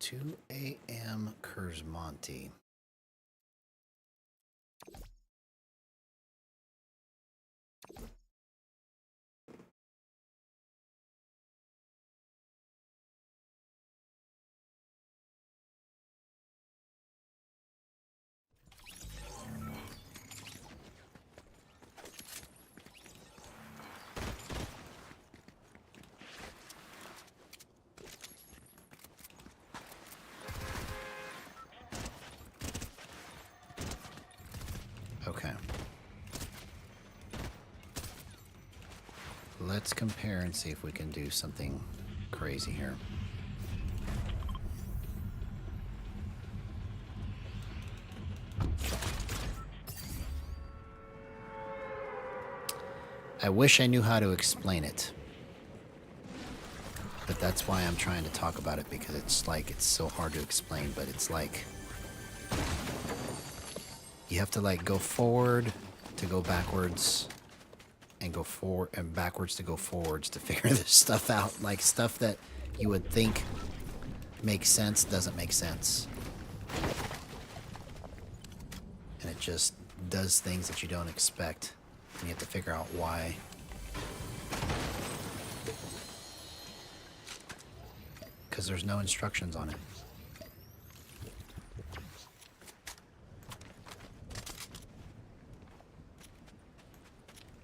Two a.m. Kurzmonty. let's compare and see if we can do something crazy here. I wish I knew how to explain it. But that's why I'm trying to talk about it, because it's like, it's so hard to explain, but it's like, you have to like go forward to go backwards, and go forward and backwards to go forwards to figure this stuff out. Like, stuff that you would think makes sense doesn't make sense. And it just does things that you don't expect. And you have to figure out why. Because there's no instructions on it.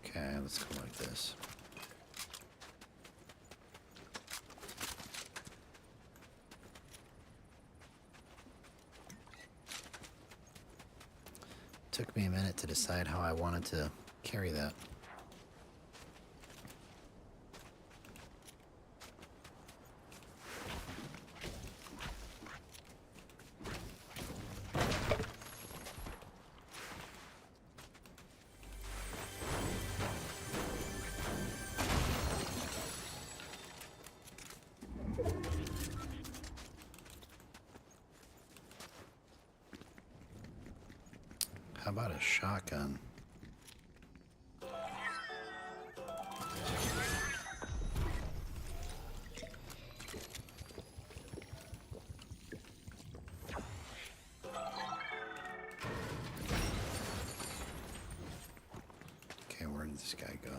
Okay, let's go like this. Took me a minute to decide how I wanted to carry that. How about a shotgun? Okay, where did this guy go?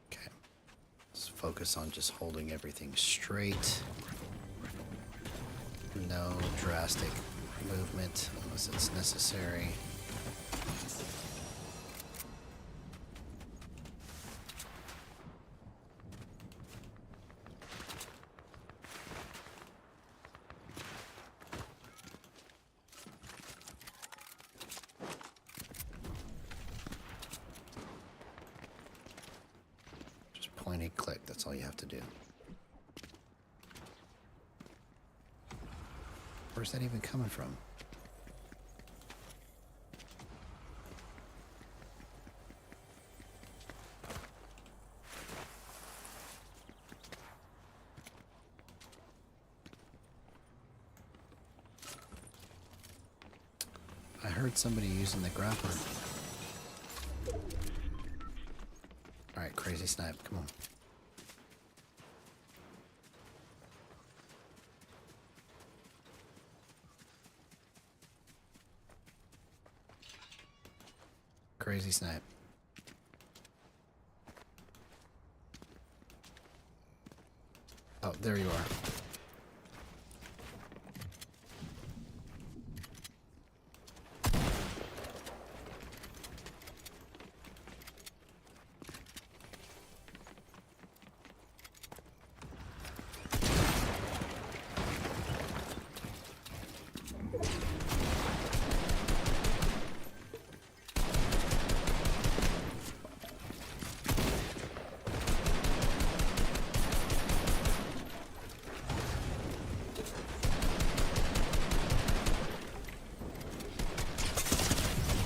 Okay, let's focus on just holding everything straight. No drastic movement unless it's necessary. Just point and click, that's all you have to do. Where's that even coming from? I heard somebody using the grappler. Alright, crazy snipe, come on. Crazy snipe. Oh, there you are.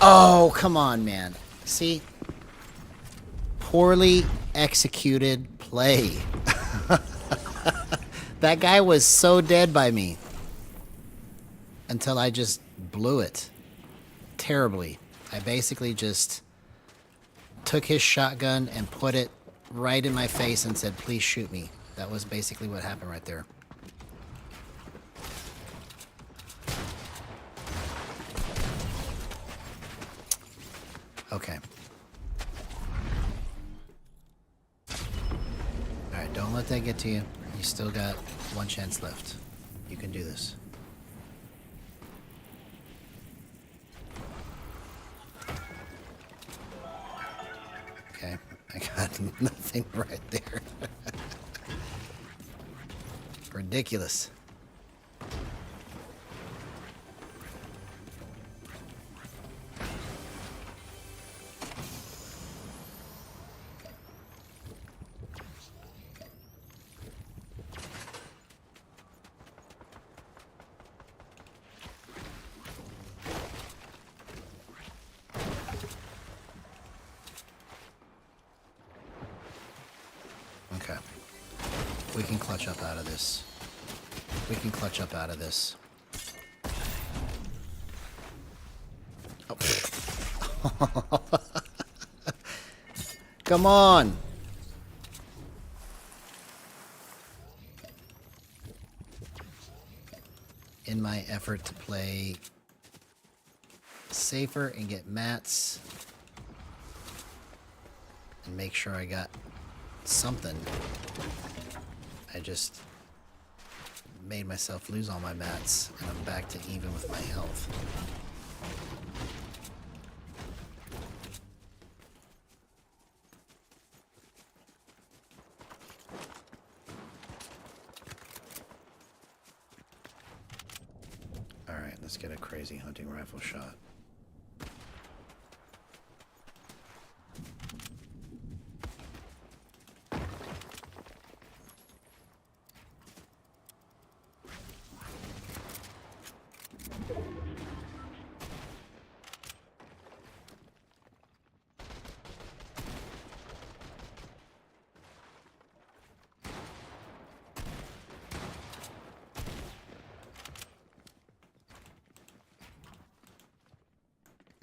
Oh, come on, man. See? Poorly executed play. That guy was so dead by me. Until I just blew it. Terribly. I basically just took his shotgun and put it right in my face and said, please shoot me. That was basically what happened right there. Okay. Alright, don't let that get to you. You still got one chance left. You can do this. Okay, I got nothing right there. Ridiculous. clutch up out of this. We can clutch up out of this. Oh. Come on! In my effort to play safer and get mats and make sure I got something, I just made myself lose all my mats, and I'm back to even with my health. Alright, let's get a crazy hunting rifle shot.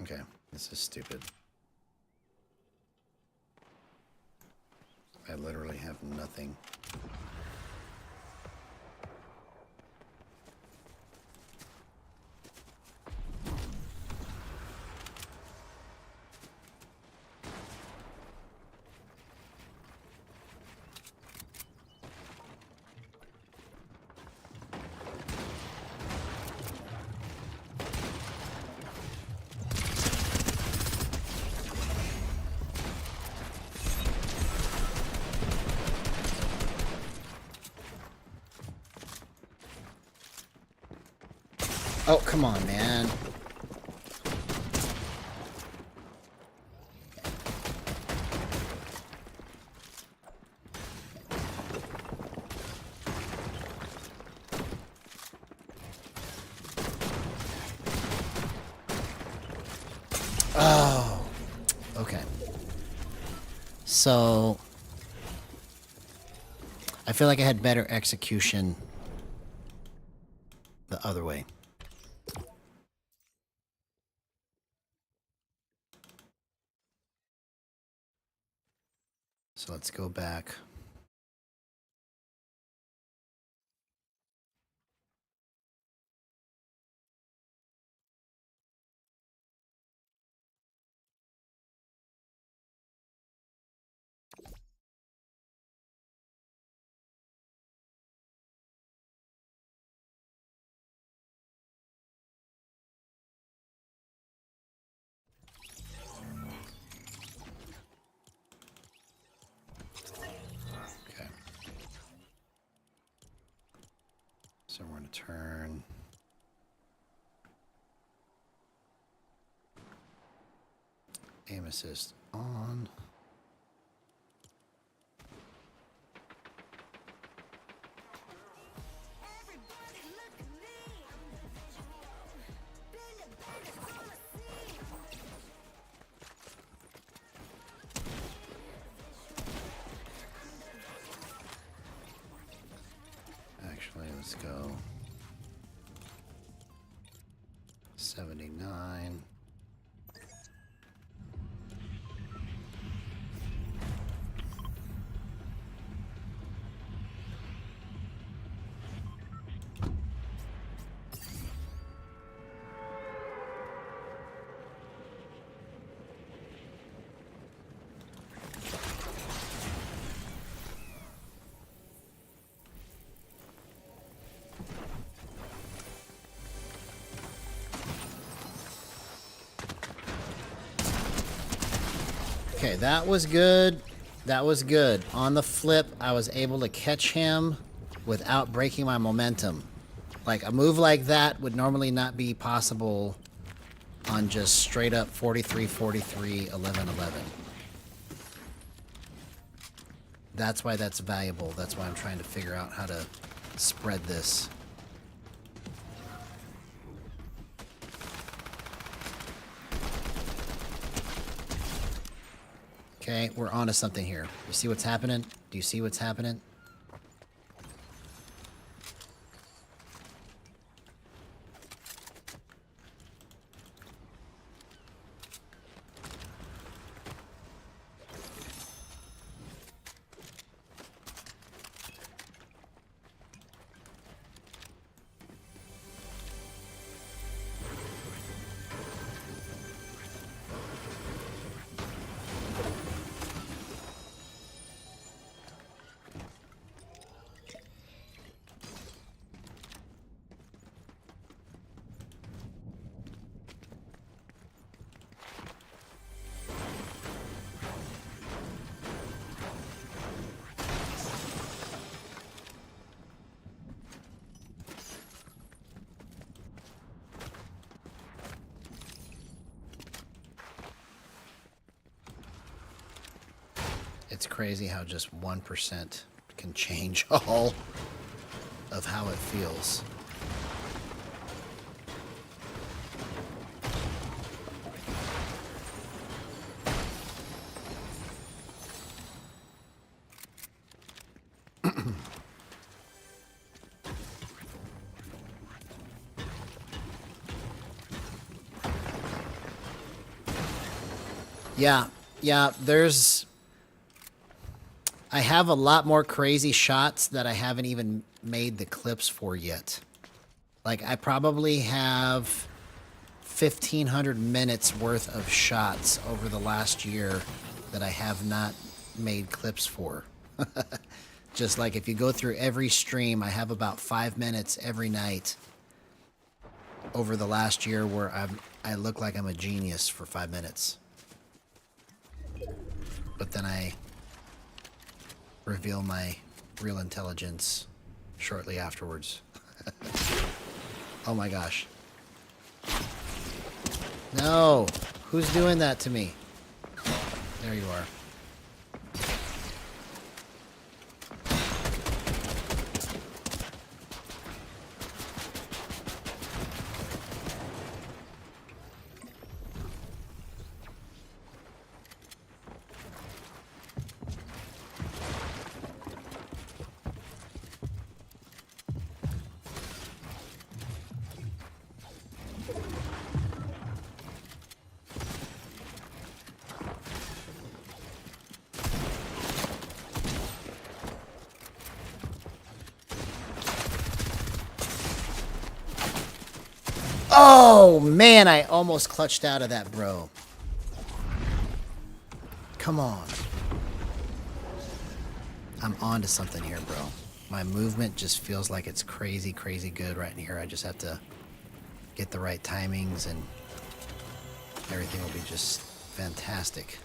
Okay, this is stupid. I literally have nothing. Oh, come on, man. Oh, okay. So, I feel like I had better execution the other way. So let's go back. Okay. So we're going to turn. Aim assist on. Actually, let's go 79. Okay, that was good. That was good. On the flip, I was able to catch him without breaking my momentum. Like, a move like that would normally not be possible on just straight up 43, 43, 11, 11. That's why that's valuable. That's why I'm trying to figure out how to spread this. Okay, we're onto something here. You see what's happening? Do you see what's happening? It's crazy how just 1% can change all of how it feels. Yeah, I have a lot more crazy shots that I haven't even made the clips for yet. Like, I probably have 1,500 minutes worth of shots over the last year that I have not made clips for. Just like if you go through every stream, I have about 5 minutes every night over the last year where I look like I'm a genius for 5 minutes. But then I reveal my real intelligence shortly afterwards. Oh my gosh. No! Who's doing that to me? There you are. Oh, man, I almost clutched out of that, bro. Come on. I'm on to something here, bro. My movement just feels like it's crazy, crazy good right in here. I just have to get the right timings and everything will be just fantastic.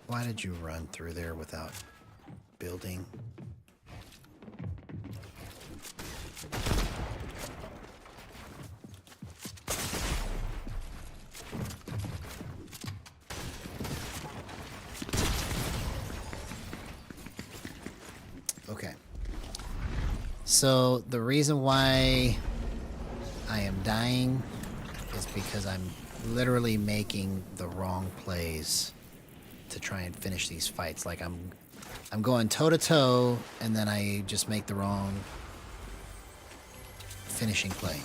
Why did you run through there without building? Okay. So the reason why I am dying is because I'm literally making the wrong plays to try and finish these fights. Like I'm going toe to toe and then I just make the wrong finishing play.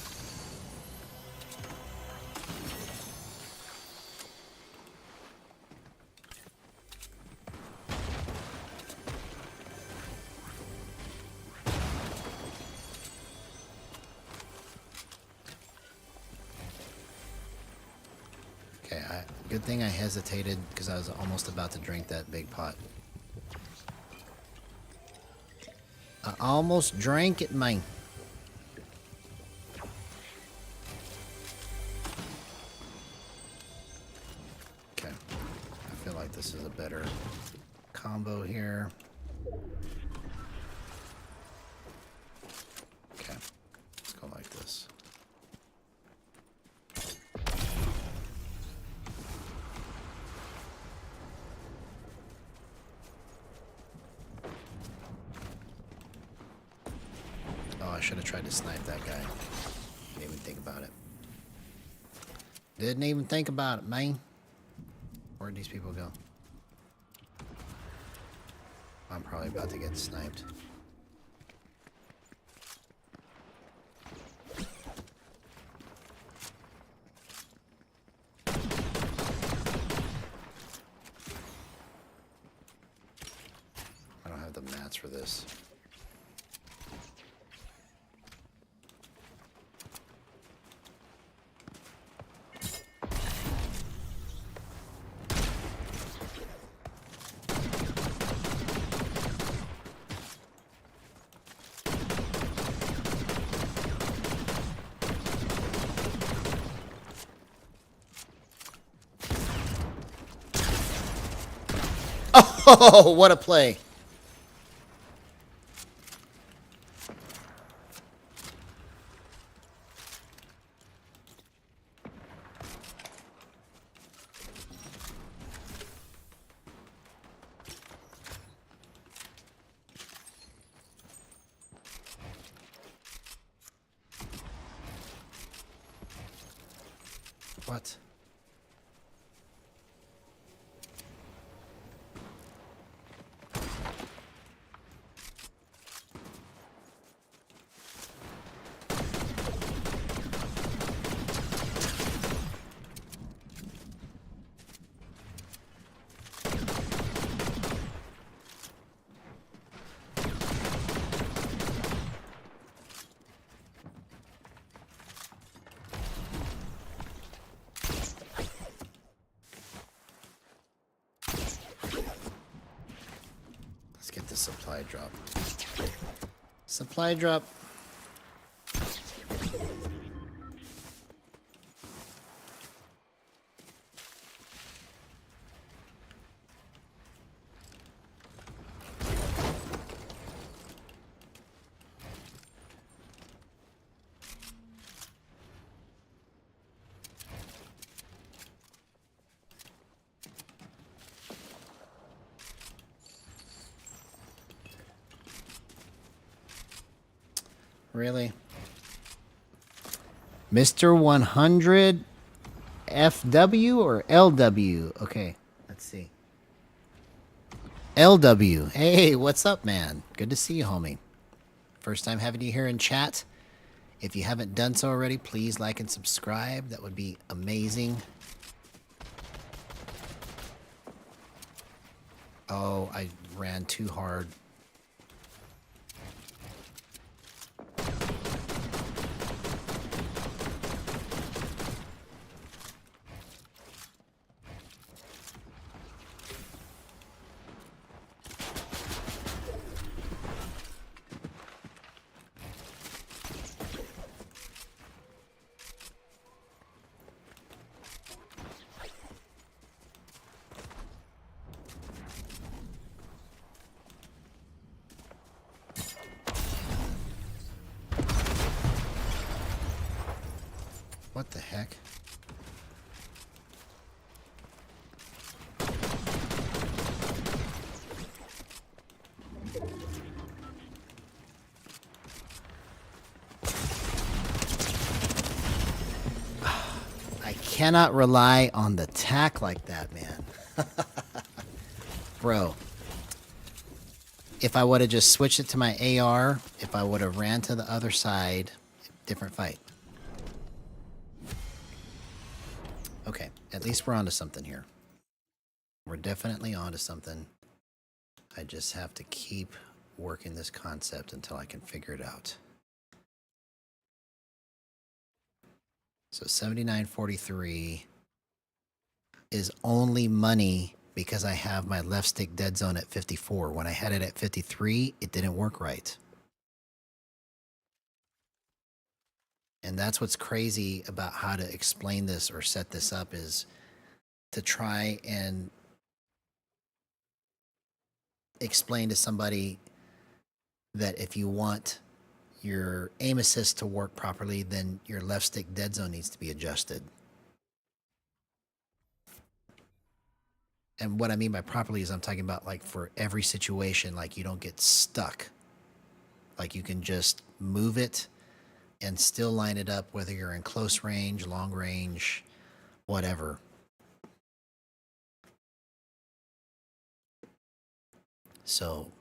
Okay, good thing I hesitated because I was almost about to drink that big pot. I almost drank it, man. Okay, I feel like this is a better combo here. Okay, let's go like this. I should have tried to snipe that guy. Didn't even think about it. Didn't even think about it, man. Where'd these people go? I'm probably about to get sniped. I don't have the mats for this. Oh, what a play. What? Let's get the supply drop. Supply drop. Really? Mr. 100 FW or LW? Okay, let's see. LW. Hey, what's up, man? Good to see you, homie. First time having you here in chat. If you haven't done so already, please like and subscribe. That would be amazing. Oh, I ran too hard. What the heck? I cannot rely on the tack like that, man. Bro. If I would have just switched it to my AR, if I would have ran to the other side, different fight. Okay, at least we're onto something here. We're definitely onto something. I just have to keep working this concept until I can figure it out. So 79.43 is only money because I have my left stick dead zone at 54. When I had it at 53, it didn't work right. And that's what's crazy about how to explain this or set this up, is to try and explain to somebody that if you want your aim assist to work properly, then your left stick dead zone needs to be adjusted. And what I mean by properly is I'm talking about like for every situation, like you don't get stuck. Like you can just move it and still line it up, whether you're in close range, long range, whatever. So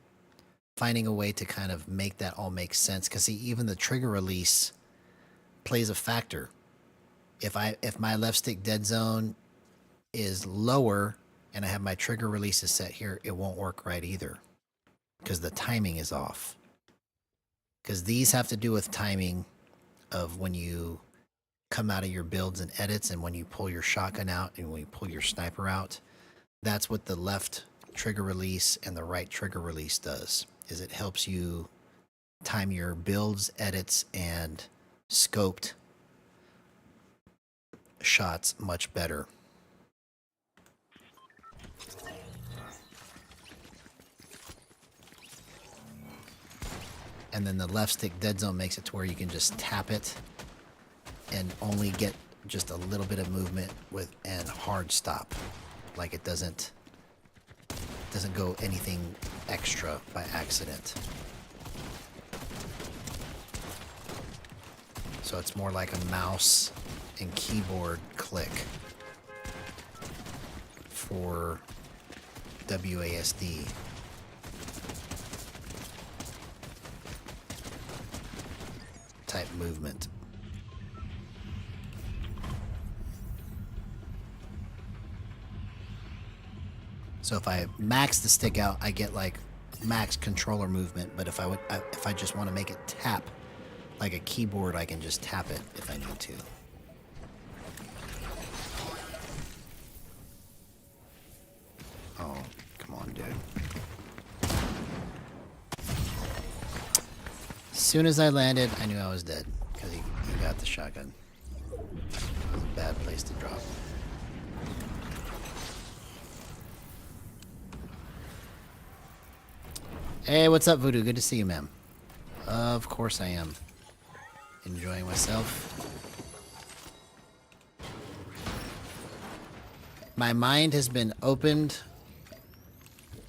finding a way to kind of make that all make sense, because see, even the trigger release plays a factor. If my left stick dead zone is lower and I have my trigger releases set here, it won't work right either, because the timing is off. Because these have to do with timing of when you come out of your builds and edits, and when you pull your shotgun out and when you pull your sniper out. That's what the left trigger release and the right trigger release does, is it helps you time your builds, edits, and scoped shots much better. And then the left stick dead zone makes it to where you can just tap it and only get just a little bit of movement with and hard stop. Like it doesn't go anything extra by accident. So it's more like a mouse and keyboard click for WASD. Type movement. So if I max the stick out, I get like max controller movement. But if I just want to make it tap like a keyboard, I can just tap it if I need to. Oh, come on, dude. As soon as I landed, I knew I was dead because he got the shotgun. That was a bad place to drop. Hey, what's up, Voodoo? Good to see you, ma'am. Of course I am. Enjoying myself. My mind has been opened,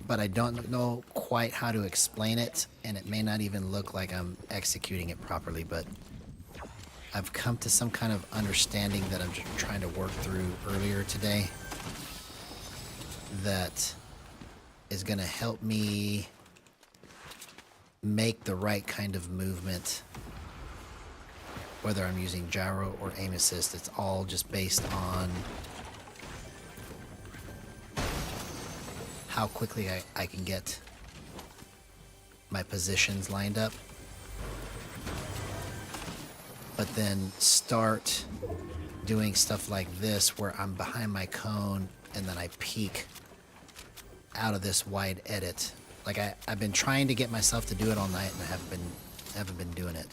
but I don't know quite how to explain it, and it may not even look like I'm executing it properly, but I've come to some kind of understanding that I'm just trying to work through earlier today that is going to help me make the right kind of movement, whether I'm using gyro or aim assist. It's all just based on how quickly I can get my positions lined up, but then start doing stuff like this where I'm behind my cone and then I peek out of this wide edit. Like I've been trying to get myself to do it all night and I haven't been doing it.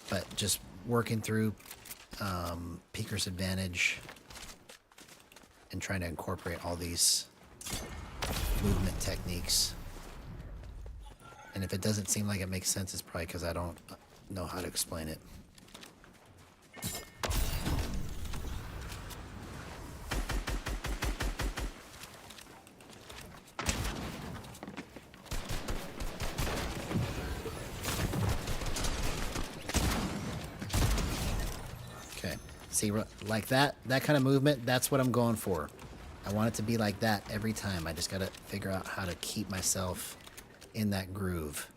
But just working through peeker's advantage and trying to incorporate all these movement techniques. And if it doesn't seem like it makes sense, it's probably because I don't know how to explain it. See, like that kind of movement, that's what I'm going for. I want it to be like that every time. I just got to figure out how to keep myself in that groove.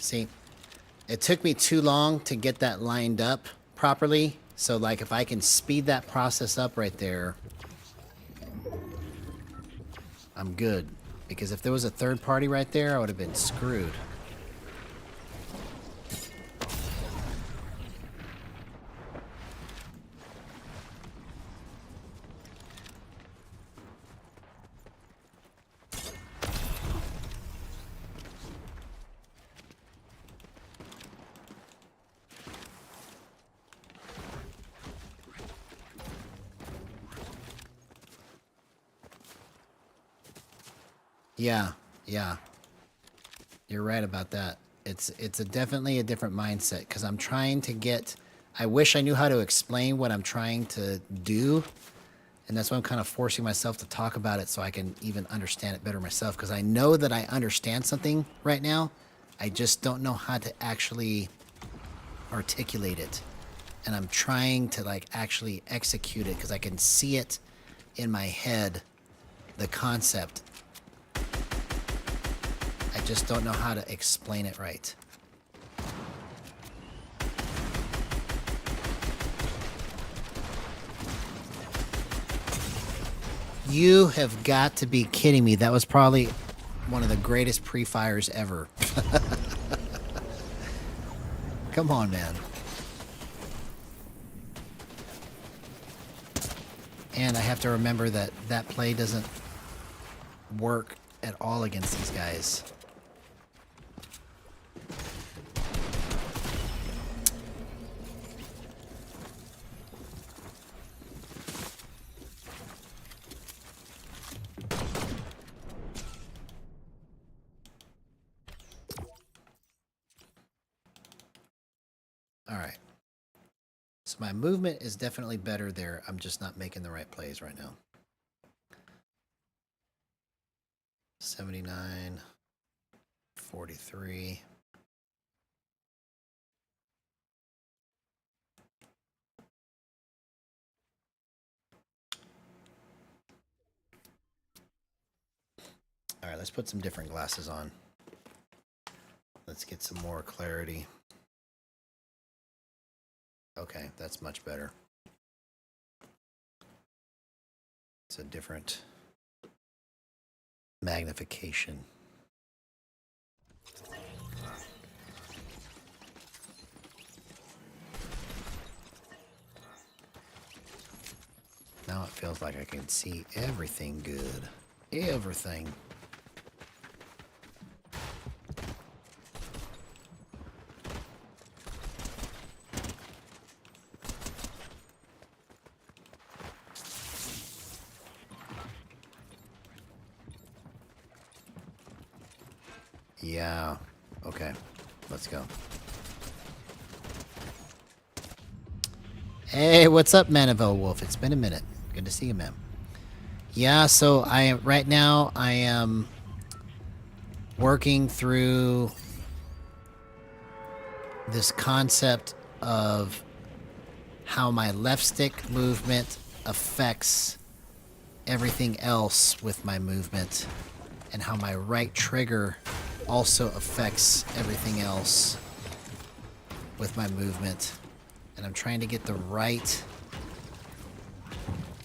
See, it took me too long to get that lined up properly. So like if I can speed that process up right there, I'm good. Because if there was a third party right there, I would have been screwed. Yeah. You're right about that. It's definitely a different mindset because I'm trying to get... I wish I knew how to explain what I'm trying to do, And that's why I'm kind of forcing myself to talk about it so I can even understand it better myself. Because I know that I understand something right now. I just don't know how to actually articulate it. And I'm trying to like actually execute it because I can see it in my head, the concept. I just don't know how to explain it right. You have got to be kidding me. That was probably one of the greatest pre-fires ever. Come on, man. And I have to remember that that play doesn't work at all against these guys. All right. So my movement is definitely better there. I'm just not making the right plays right now. 79, 43. All right, let's put some different glasses on. Let's get some more clarity. Okay, that's much better. It's a different magnification. Now it feels like I can see everything good. Everything. Yeah. Okay. Let's go. Hey, what's up, Manivel Wolf? It's been a minute. Good to see you, man. Yeah, so right now I am working through this concept of how my left stick movement affects everything else with my movement, and how my right trigger also affects everything else with my movement. And I'm trying to get the right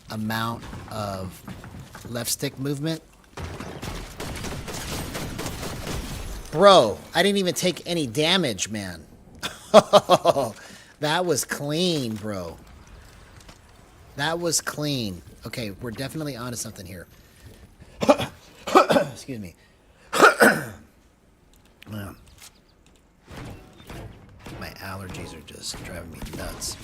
amount of left stick movement. Bro, I didn't even take any damage, man. That was clean, bro. That was clean. Okay, we're definitely onto something here. Excuse me. My allergies are just driving me nuts.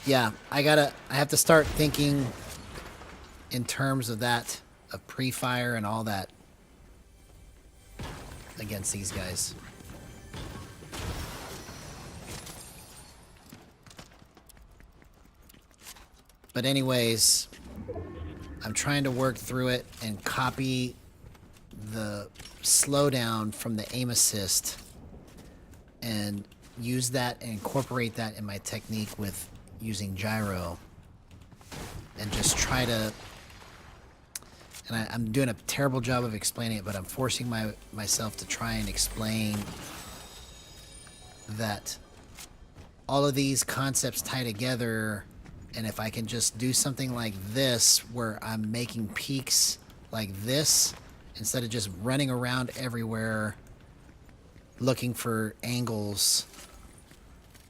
Yeah, I have to start thinking in terms of that, of pre-fire and all that against these guys. But anyways, I'm trying to work through it and copy the slowdown from the aim assist and use that and incorporate that in my technique with using gyro, and just try to, and I'm doing a terrible job of explaining it, but I'm forcing myself to try and explain that all of these concepts tie together. And if I can just do something like this, where I'm making peaks like this, instead of just running around everywhere looking for angles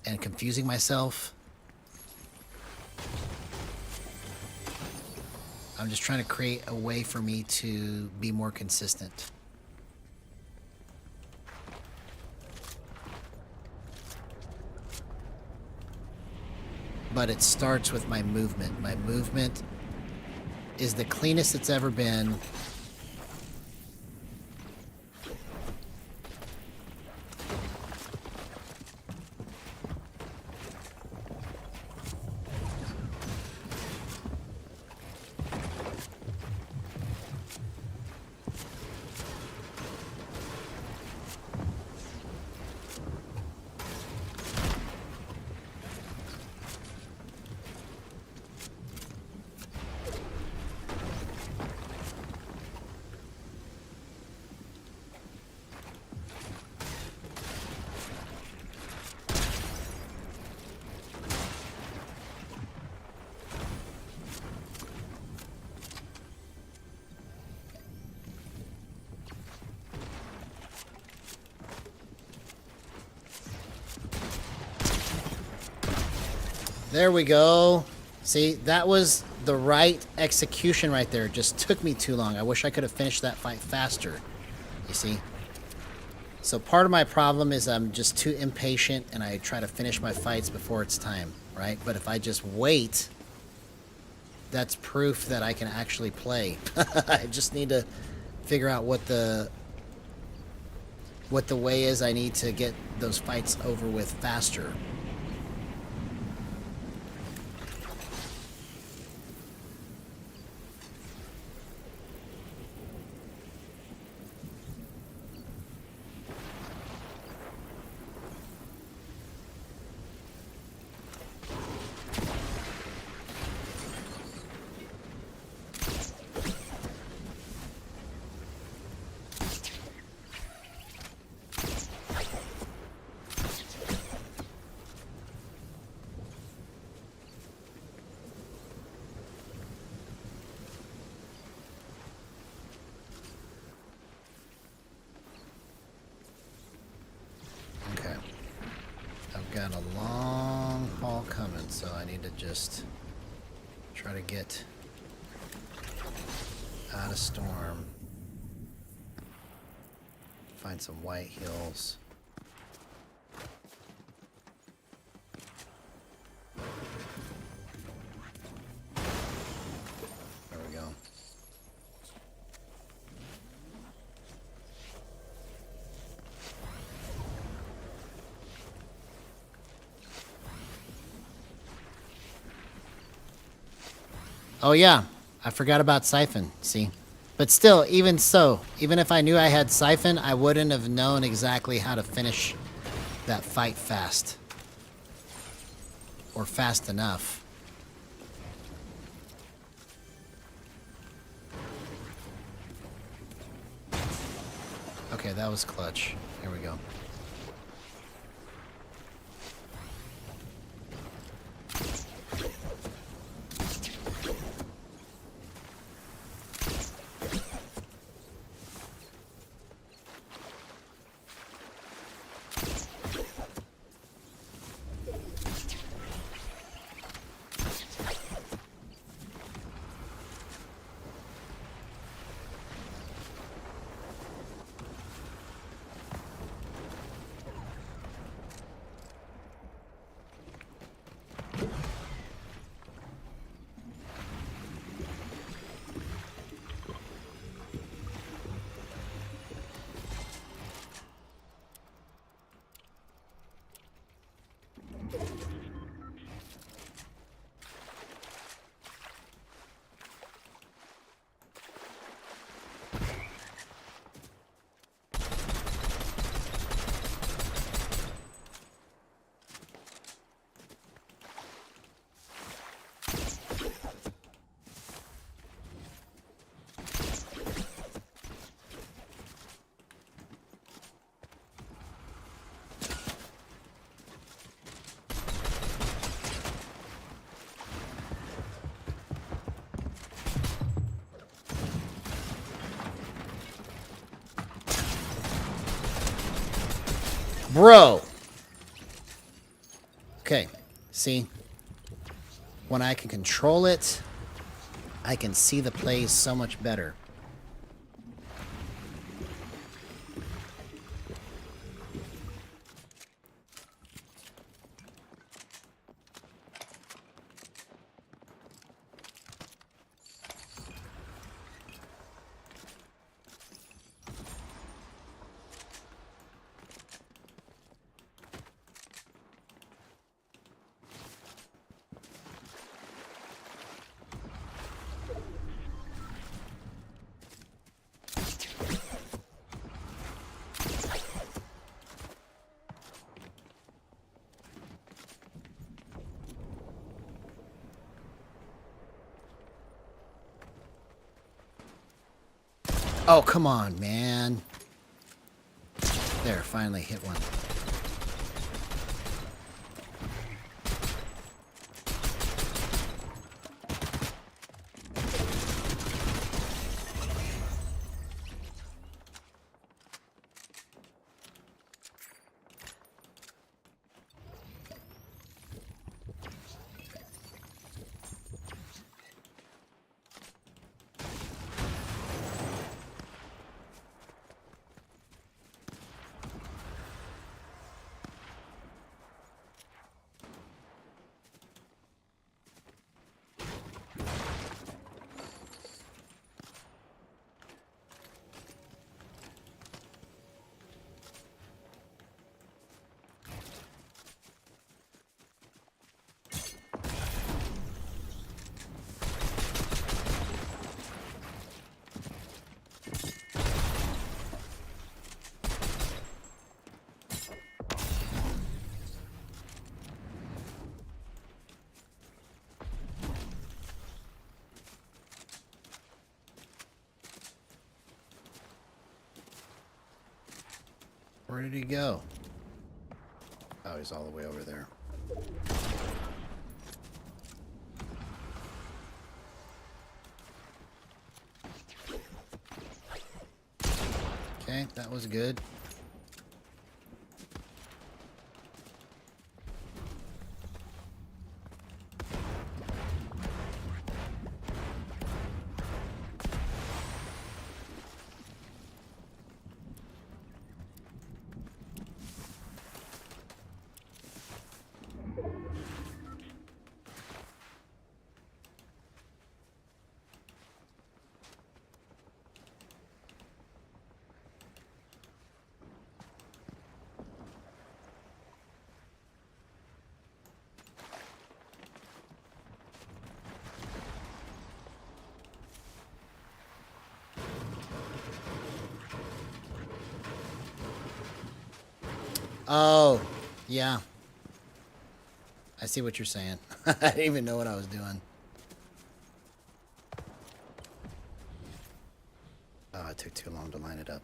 and confusing myself. I'm just trying to create a way for me to be more consistent. But it starts with my movement. My movement is the cleanest it's ever been. There we go. See, that was the right execution right there. It just took me too long. I wish I could have finished that fight faster. You see? So part of my problem is I'm just too impatient and I try to finish my fights before it's time, right? But if I just wait, that's proof that I can actually play. I just need to figure out what the way is I need to get those fights over with faster. Got a long haul coming, so I need to just try to get out of storm. Find some white hills. There we go. Oh yeah, I forgot about Siphon, see? But still, even so, even if I knew I had Siphon, I wouldn't have known exactly how to finish that fight fast. Or fast enough. Okay, that was clutch. Here we go. Bro! Okay, see? When I can control it, I can see the plays so much better. Oh, come on, man. There, finally hit one. Where did he go? Oh, he's all the way over there. Okay, that was good. Oh, yeah. I see what you're saying. I didn't even know what I was doing. Oh, it took too long to line it up.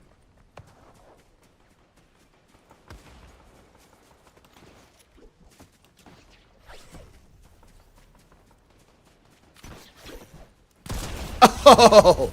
Oh!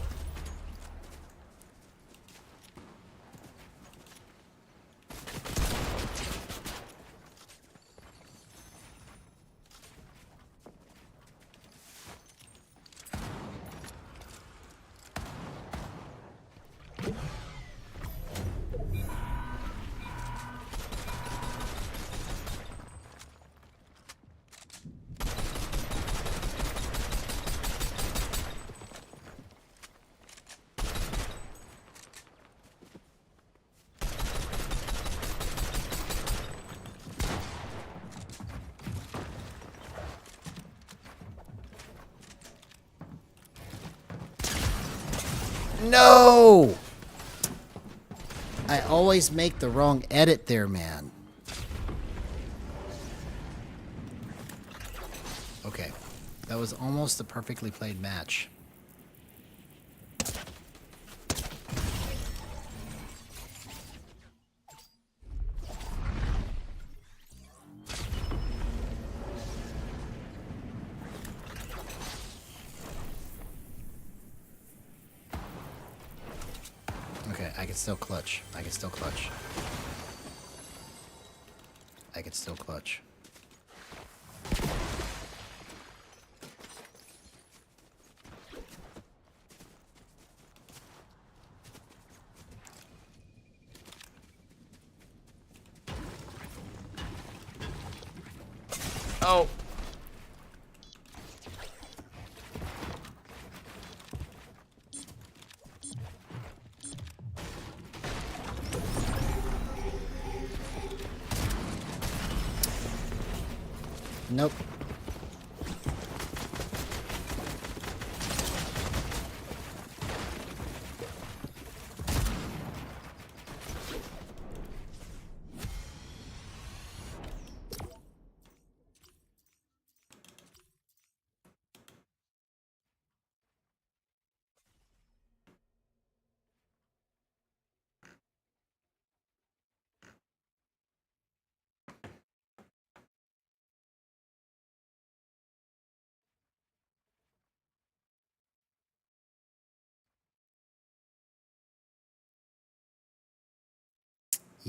No! I always make the wrong edit there, man. Okay. That was almost a perfectly played match. Okay, I can still clutch. I can still clutch. I can still clutch. Oh! Nope.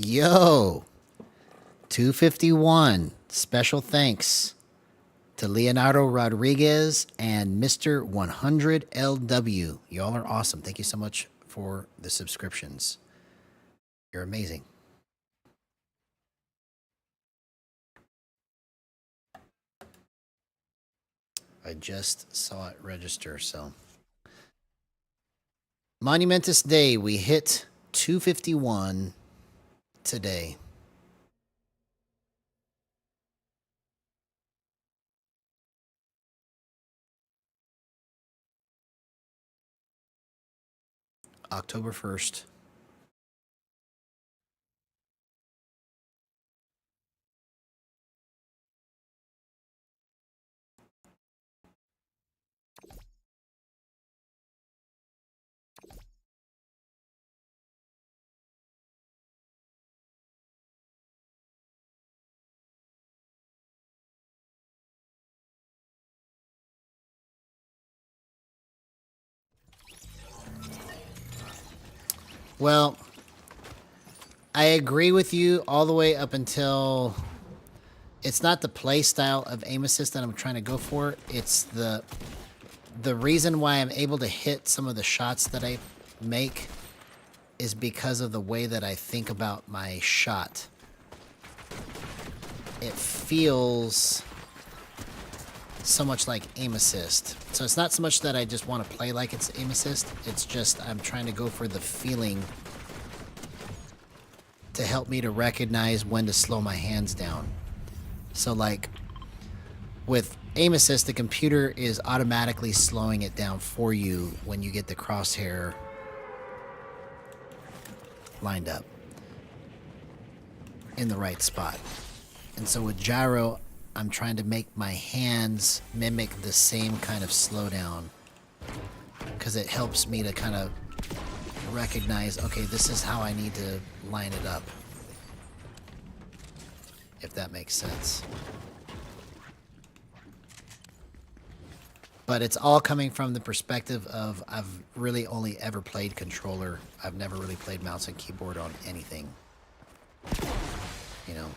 Yo! 251. Special thanks to Leonardo Rodriguez and Mr. 100LW. Y'all are awesome. Thank you so much for the subscriptions. You're amazing. I just saw it register, so. Monumentous day. We hit 251 today. October 1st. Well, I agree with you all the way up until it's not the play style of aim assist that I'm trying to go for. It's the reason why I'm able to hit some of the shots that I make is because of the way that I think about my shot. It feels so much like aim assist. So it's not so much that I just want to play like it's aim assist. It's just I'm trying to go for the feeling to help me to recognize when to slow my hands down. So like with aim assist, the computer is automatically slowing it down for you when you get the crosshair lined up in the right spot. And so with gyro, I'm trying to make my hands mimic the same kind of slowdown because it helps me to kind of recognize, okay, this is how I need to line it up, if that makes sense. But it's all coming from the perspective of I've really only ever played controller. I've never really played mouse and keyboard on anything. You know.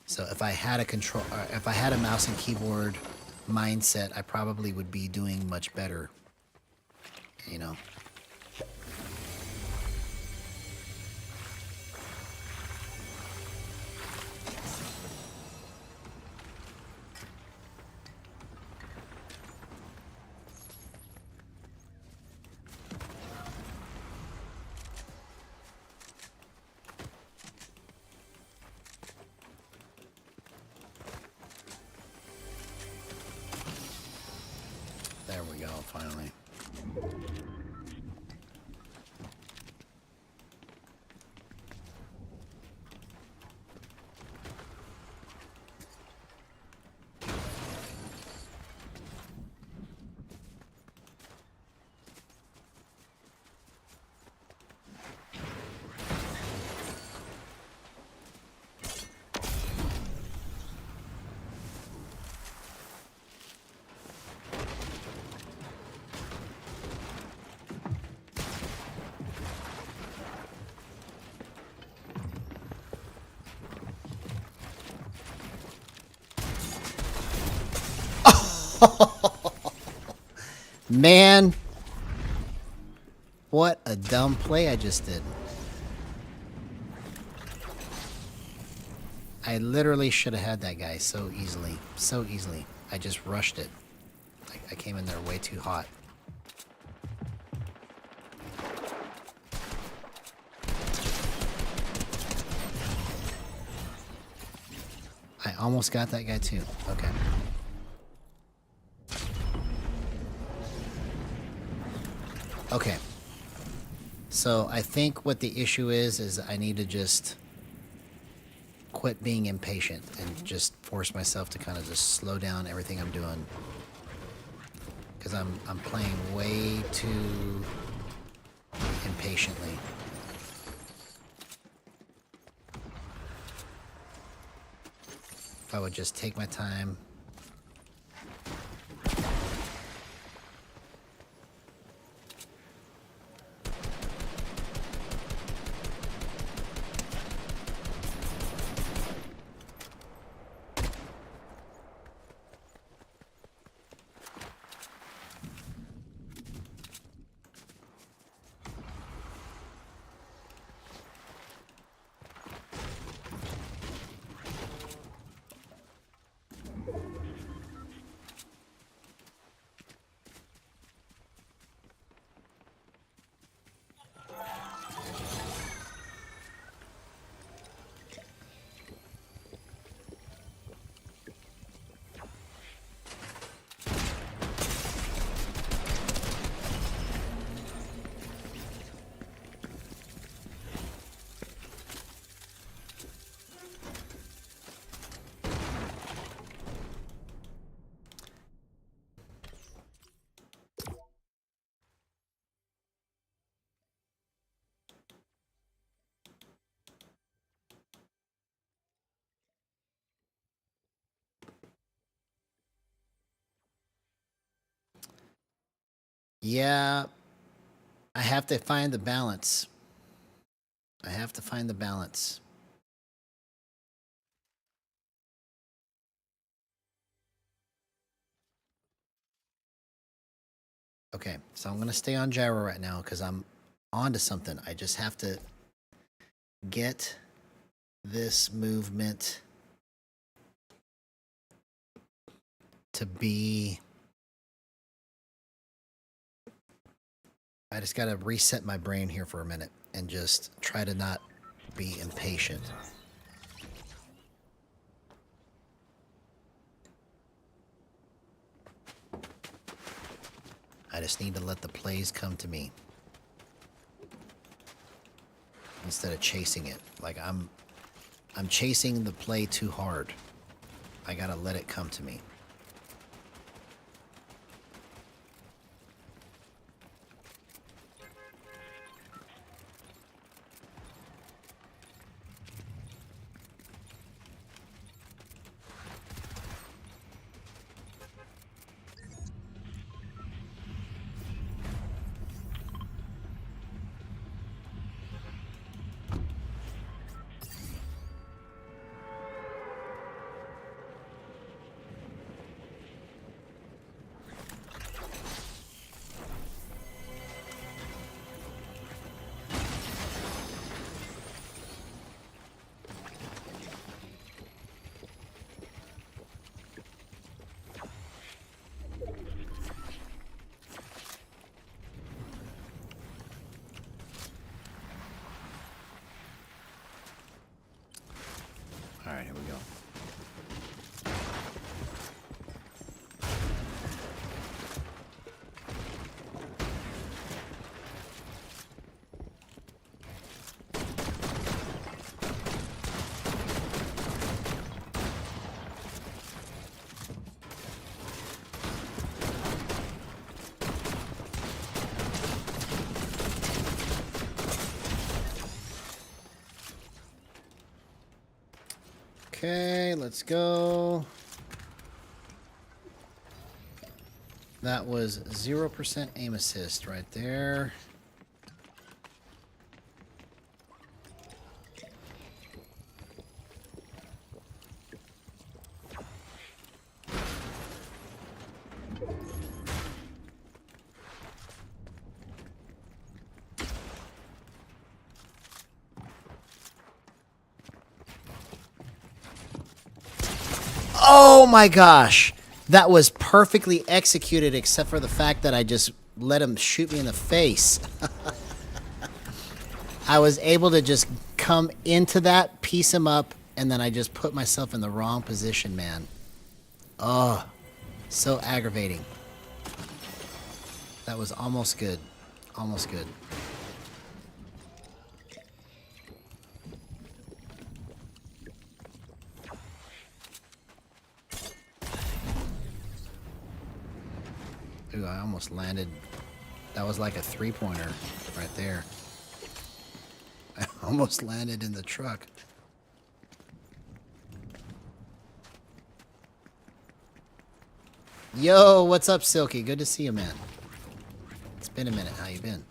So if I had a mouse and keyboard mindset, I probably would be doing much better. You know. There we go, finally. Man, what a dumb play I just did. I literally should have had that guy so easily. So easily. I just rushed it. I came in there way too hot. I almost got that guy too. Okay. Okay. So I think what the issue is I need to just quit being impatient and just force myself to kind of just slow down everything I'm doing. Because I'm playing way too impatiently. If I would just take my time. Yeah, I have to find the balance. I have to find the balance. Okay, so I'm going to stay on gyro right now because I'm onto something. I just have to get this movement to be... I just got to reset my brain here for a minute and just try to not be impatient. I just need to let the plays come to me instead of chasing it. Like I'm chasing the play too hard. I gotta let it come to me. All right, here we go. Okay, let's go. That was 0% aim assist right there. Oh my gosh. That was perfectly executed except for the fact that I just let him shoot me in the face. I was able to just come into that, piece him up, and then I just put myself in the wrong position, man. Oh, so aggravating. That was almost good. Almost good. Ooh, I almost landed. That was like a three-pointer right there. I almost landed in the truck. Yo, what's up, Silky? Good to see you, man. It's been a minute. How you been?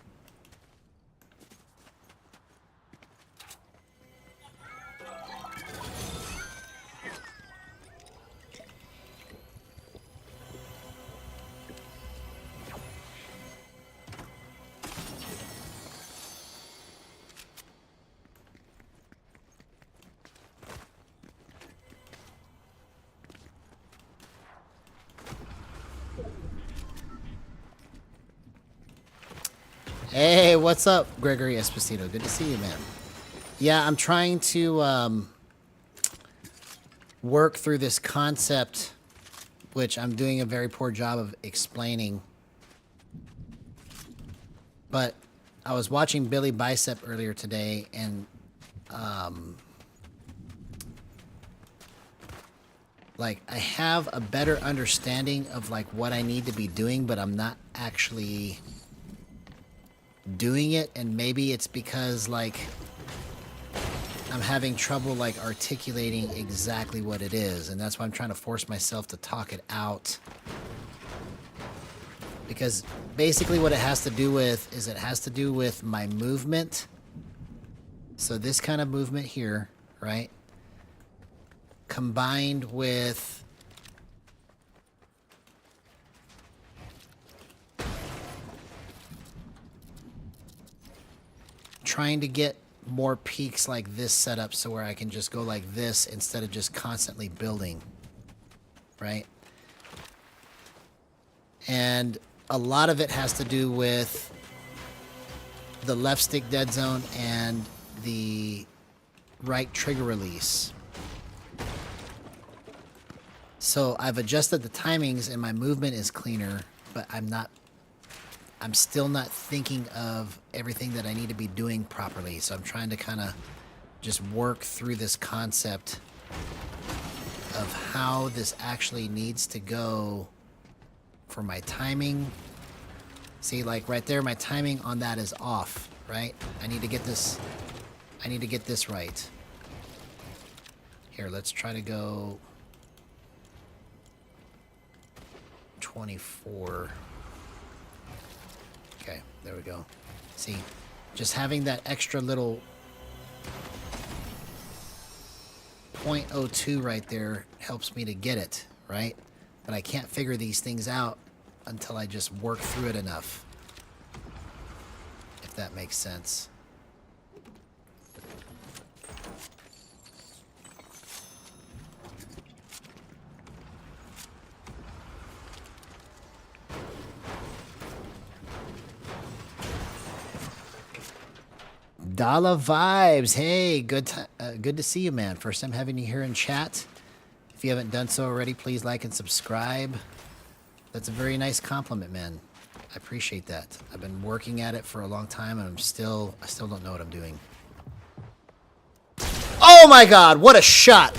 Hey, what's up, Gregory Esposito? Good to see you, man. Yeah, I'm trying to work through this concept, which I'm doing a very poor job of explaining. But I was watching Billy Bicep earlier today, and like I have a better understanding of like what I need to be doing, but I'm not actually doing it. And maybe it's because like I'm having trouble like articulating exactly what it is, and that's why I'm trying to force myself to talk it out Because basically what it has to do with is it has to do with my movement. So this kind of movement here, right? Combined with trying to get more peaks like this set up so where I can just go like this instead of just constantly building, right? And a lot of it has to do with the left stick dead zone and the right trigger release. So I've adjusted the timings and my movement is cleaner, but I'm still not thinking of everything that I need to be doing properly. So I'm trying to kind of just work through this concept of how this actually needs to go for my timing. See, like right there, my timing on that is off, right? I need to get this right. Here, let's try to go 24. Okay, there we go. See, just having that extra little 0.02 right there helps me to get it, right? But I can't figure these things out until I just work through it enough. If that makes sense. Dala Vibes. Hey, good to see you, man. First time having you here in chat. If you haven't done so already, please like and subscribe. That's a very nice compliment, man. I appreciate that. I've been working at it for a long time, and I still don't know what I'm doing. Oh my God! What a shot!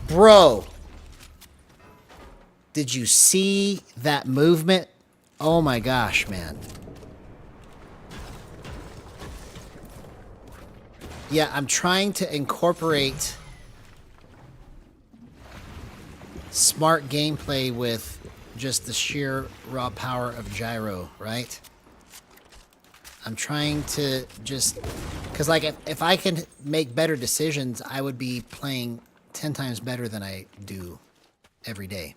Bro, did you see that movement? Oh my gosh, man. Yeah, I'm trying to incorporate smart gameplay with just the sheer raw power of gyro, right? I'm trying to just... Because, like, if I can make better decisions, I would be playing 10 times better than I do every day.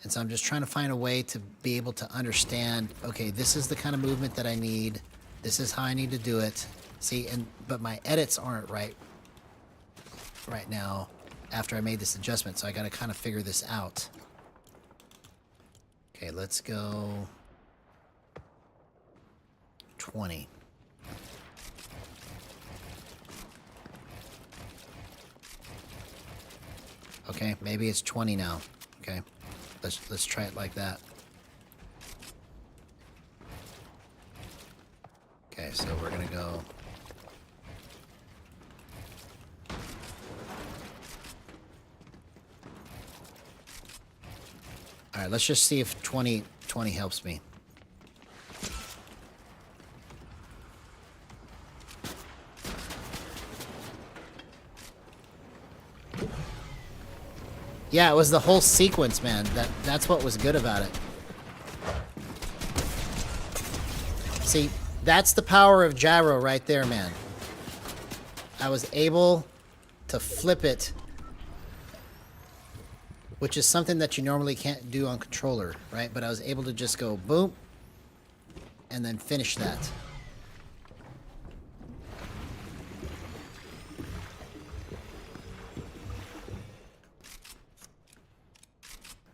And so I'm just trying to find a way to be able to understand, okay, this is the kind of movement that I need. This is how I need to do it. See, but my edits aren't right now after I made this adjustment, so I got to kind of figure this out. Okay, let's go 20. Okay, maybe it's 20 now. Okay, let's try it like that. Okay, so we're gonna go. All right, let's just see if 20 helps me. Yeah, it was the whole sequence, man. That's what was good about it. See, that's the power of gyro right there, man. I was able to flip it, which is something that you normally can't do on controller, right? But I was able to just go boom and then finish that.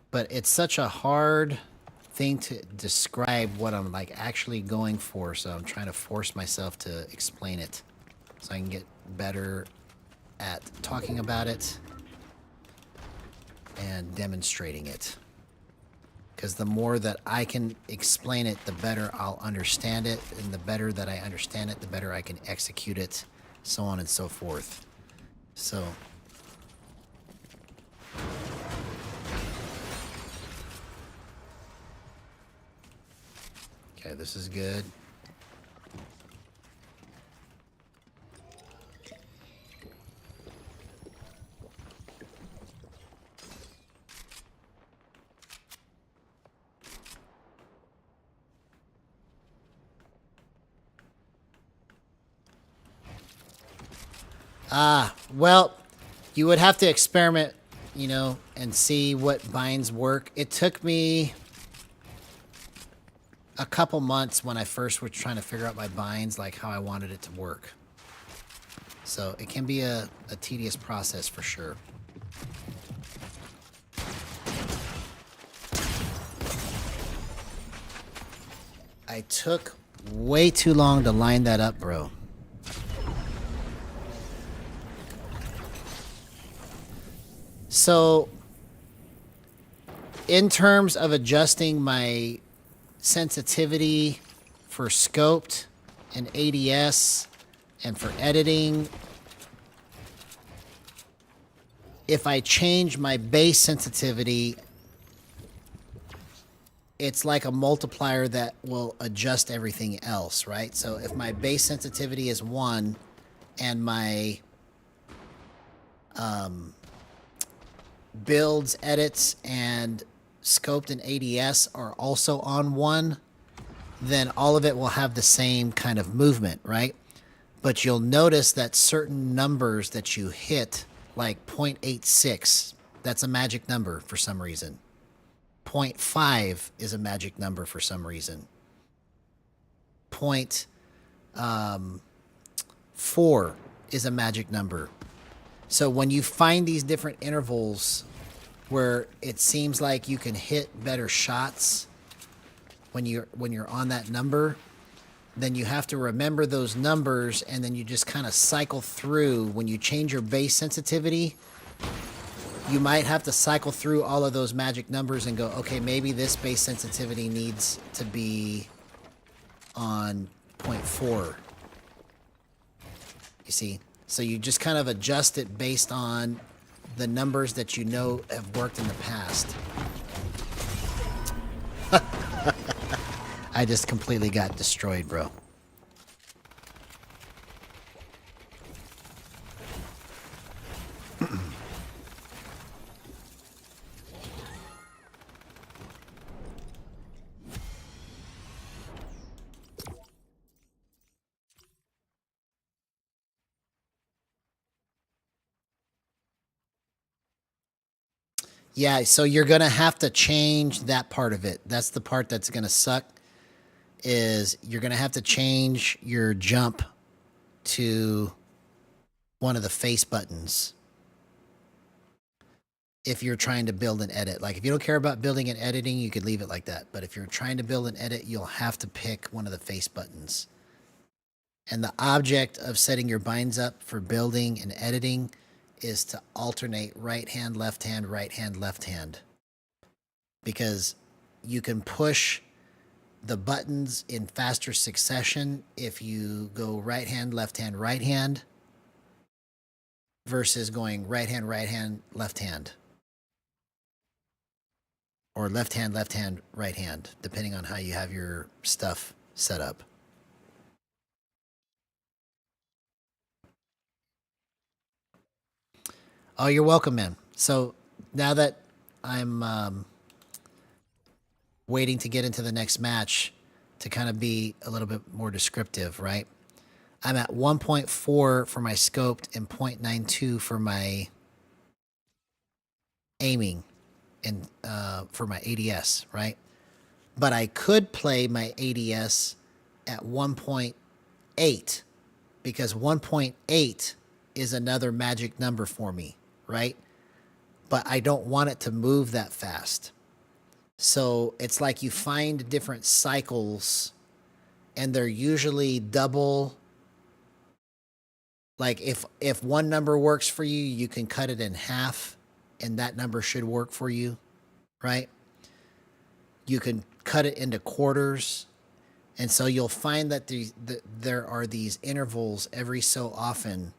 But it's such a hard thing to describe what I'm like actually going for, so I'm trying to force myself to explain it so I can get better at talking about it and demonstrating it. Because the more that I can explain it, the better I'll understand it, and the better that I understand it, the better I can execute it, so on and so forth. So okay, this is good. Well, you would have to experiment, you know, and see what binds work. It took me a couple months when I first was trying to figure out my binds, like how I wanted it to work. So it can be a tedious process for sure. I took way too long to line that up, bro. So, in terms of adjusting my sensitivity for scoped and ADS and for editing, if I change my base sensitivity, it's like a multiplier that will adjust everything else, right? So if my base sensitivity is 1 and my builds, edits, and scoped and ADS are also on 1, then all of it will have the same kind of movement, right? But you'll notice that certain numbers that you hit, like 0.86, that's a magic number for some reason. 0.5 is a magic number for some reason. 0.4 is a magic number. So when you find these different intervals where it seems like you can hit better shots when you're on that number, then you have to remember those numbers, and then you just kind of cycle through. When you change your base sensitivity, you might have to cycle through all of those magic numbers and go, okay, maybe this base sensitivity needs to be on 0.4. You see? So you just kind of adjust it based on the numbers that you know have worked in the past. I just completely got destroyed, bro. Yeah, so you're going to have to change that part of it. That's the part that's going to suck, is you're going to have to change your jump to one of the face buttons if you're trying to build and edit. Like, if you don't care about building and editing, you could leave it like that. But if you're trying to build and edit, you'll have to pick one of the face buttons. And the object of setting your binds up for building and editing is to alternate right hand, left hand, right hand, left hand. Because you can push the buttons in faster succession if you go right hand, left hand, versus going right hand, left hand. Or left hand, right hand, depending on how you have your stuff set up. Oh, you're welcome, man. So now that I'm waiting to get into the next match to kind of be a little bit more descriptive, right? I'm at 1.4 for my scoped and 0.92 for my aiming and for my ADS, right? But I could play my ADS at 1.8 because 1.8 is another magic number for me, right? But I don't want it to move that fast. So it's like you find different cycles, and they're usually double. Like if one number works for you, you can cut it in half, and that number should work for you, right? You can cut it into quarters. And so you'll find that there are these intervals every so often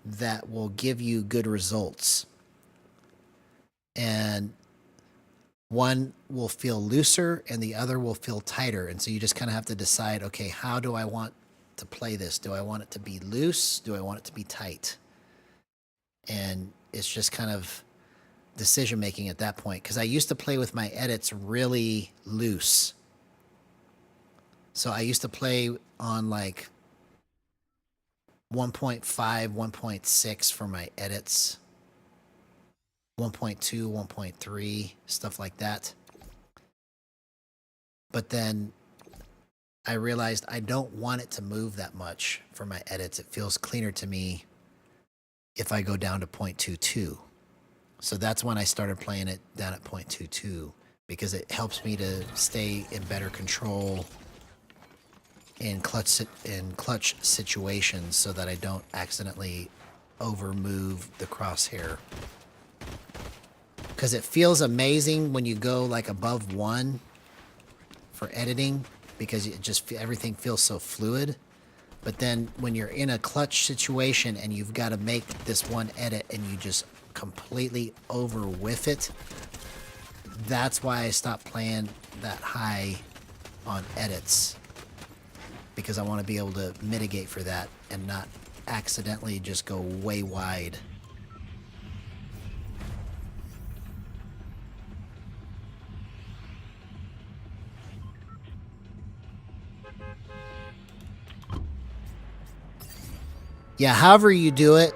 that will give you good results. And one will feel looser and the other will feel tighter. And so you just kind of have to decide, okay, how do I want to play this? Do I want it to be loose? Do I want it to be tight? And it's just kind of decision making at that point. Because I used to play with my edits really loose. So I used to play on like 1.5, 1.6 for my edits, 1.2, 1.3, stuff like that. But then I realized I don't want it to move that much for my edits. It feels cleaner to me if I go down to 0.22. So that's when I started playing it down at 0.22, because it helps me to stay in better control in clutch situations, so that I don't accidentally over move the crosshair. Because it feels amazing when you go like above 1 for editing, because it just everything feels so fluid. But then when you're in a clutch situation and you've got to make this one edit and you just completely over whiff it, that's why I stopped playing that high on edits, because I want to be able to mitigate for that and not accidentally just go way wide. Yeah, however you do it,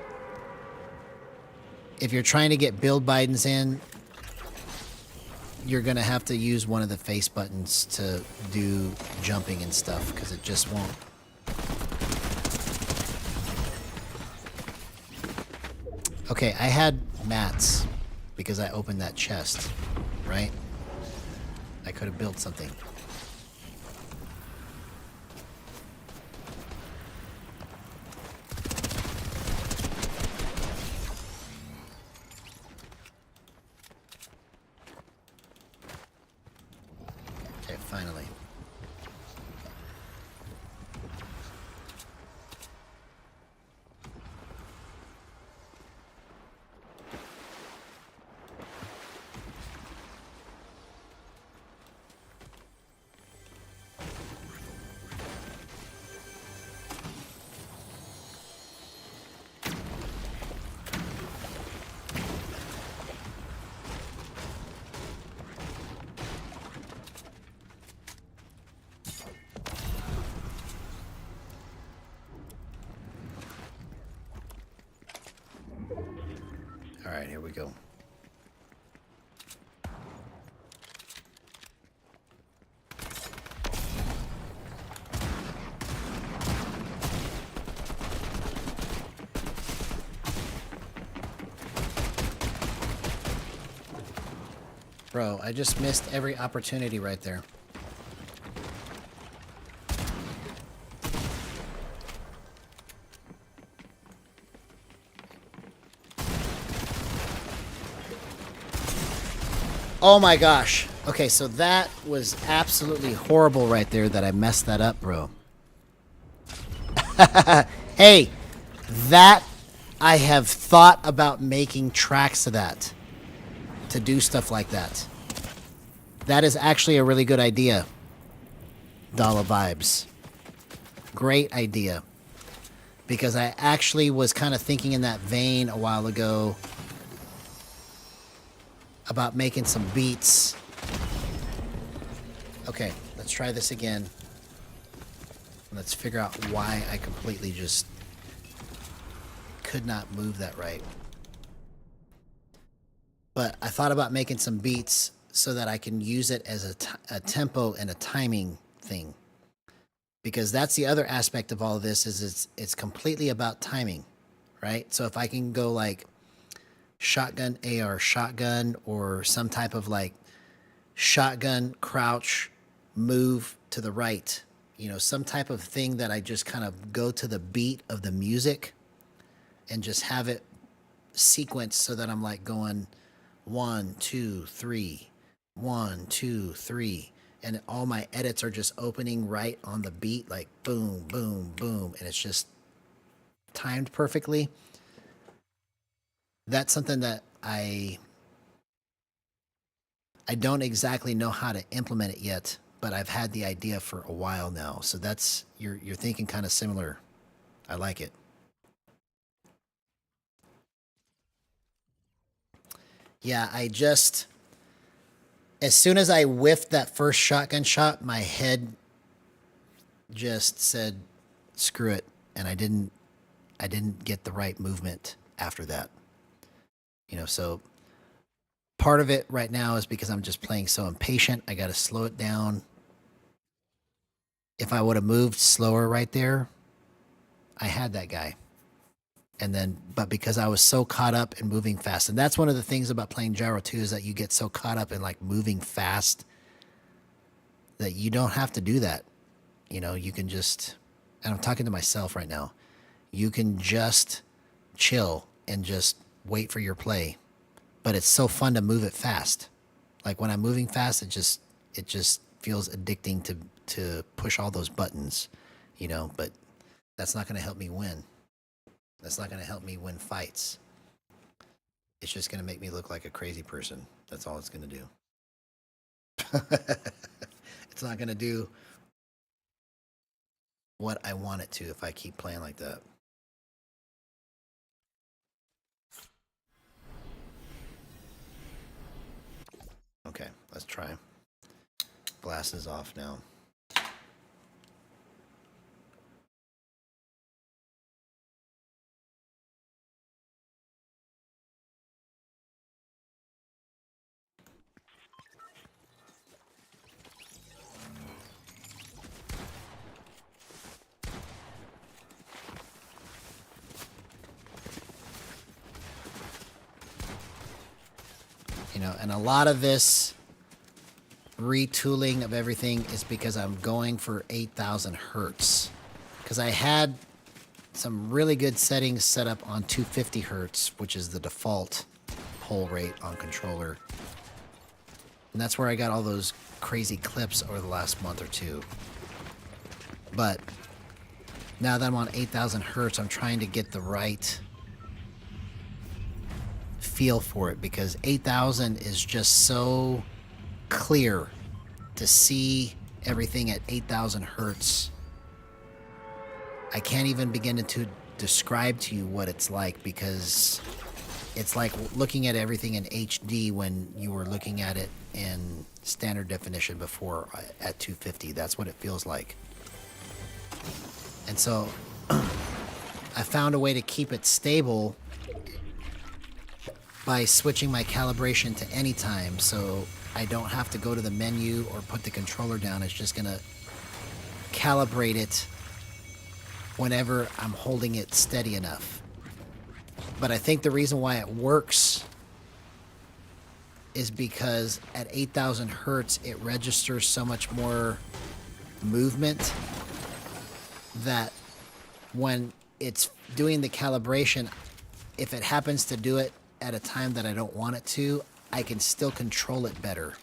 if you're trying to get build Bidens in, you're going to have to use one of the face buttons to do jumping and stuff, because it just won't. Okay, I had mats because I opened that chest, right? I could have built something. Okay, finally. All right, here we go. Bro, I just missed every opportunity right there. Oh my gosh. Okay, so that was absolutely horrible right there that I messed that up, bro. Hey, that I have thought about making tracks of that, to do stuff like that. That is actually a really good idea. Dollar Vibes. Great idea. Because I actually was kind of thinking in that vein a while ago about making some beats. Okay, let's try this again. Let's figure out why I completely just could not move that right. But I thought about making some beats so that I can use it as a tempo and a timing thing. Because that's the other aspect of all of this, is it's completely about timing, right? So if I can go like shotgun, AR, shotgun, or some type of like shotgun, crouch, move to the right, you know, some type of thing that I just kind of go to the beat of the music and just have it sequenced so that I'm like going 1, 2, 3, 1, 2, 3. And all my edits are just opening right on the beat, like boom, boom, boom. And it's just timed perfectly. That's something that I don't exactly know how to implement it yet, but I've had the idea for a while now. So that's, you're thinking kind of similar. I like it. Yeah, I just, as soon as I whiffed that first shotgun shot, my head just said, screw it. And I didn't didn't get the right movement after that. You know, so part of it right now is because I'm just playing so impatient. I got to slow it down. If I would have moved slower right there, I had that guy. And then, but because I was so caught up in moving fast, and that's one of the things about playing Gyro 2 is that you get so caught up in like moving fast that you don't have to do that. You know, you can just, and I'm talking to myself right now, you can just chill and just wait for your play. But it's so fun to move it fast. Like when I'm moving fast, it just feels addicting to push all those buttons, you know, but that's not going to help me win. That's not going to help me win fights. It's just going to make me look like a crazy person. That's all it's going to do. It's not going to do what I want it to if I keep playing like that. Okay, let's try. Glasses off now. You know, and a lot of this retooling of everything is because I'm going for 8,000 hertz. Because I had some really good settings set up on 250 hertz, which is the default pull rate on controller. And that's where I got all those crazy clips over the last month or two. But now that I'm on 8,000 hertz, I'm trying to get the right feel for it, because 8,000 is just so clear to see everything at 8,000 hertz. I can't even begin to describe to you what it's like, because it's like looking at everything in HD when you were looking at it in standard definition before at 250. That's what it feels like. And so I found a way to keep it stable by switching my calibration to anytime, so I don't have to go to the menu or put the controller down. It's just gonna calibrate it whenever I'm holding it steady enough. But I think the reason why it works is because at 8,000 hertz it registers so much more movement that when it's doing the calibration, if it happens to do it at a time that I don't want it to, I can still control it better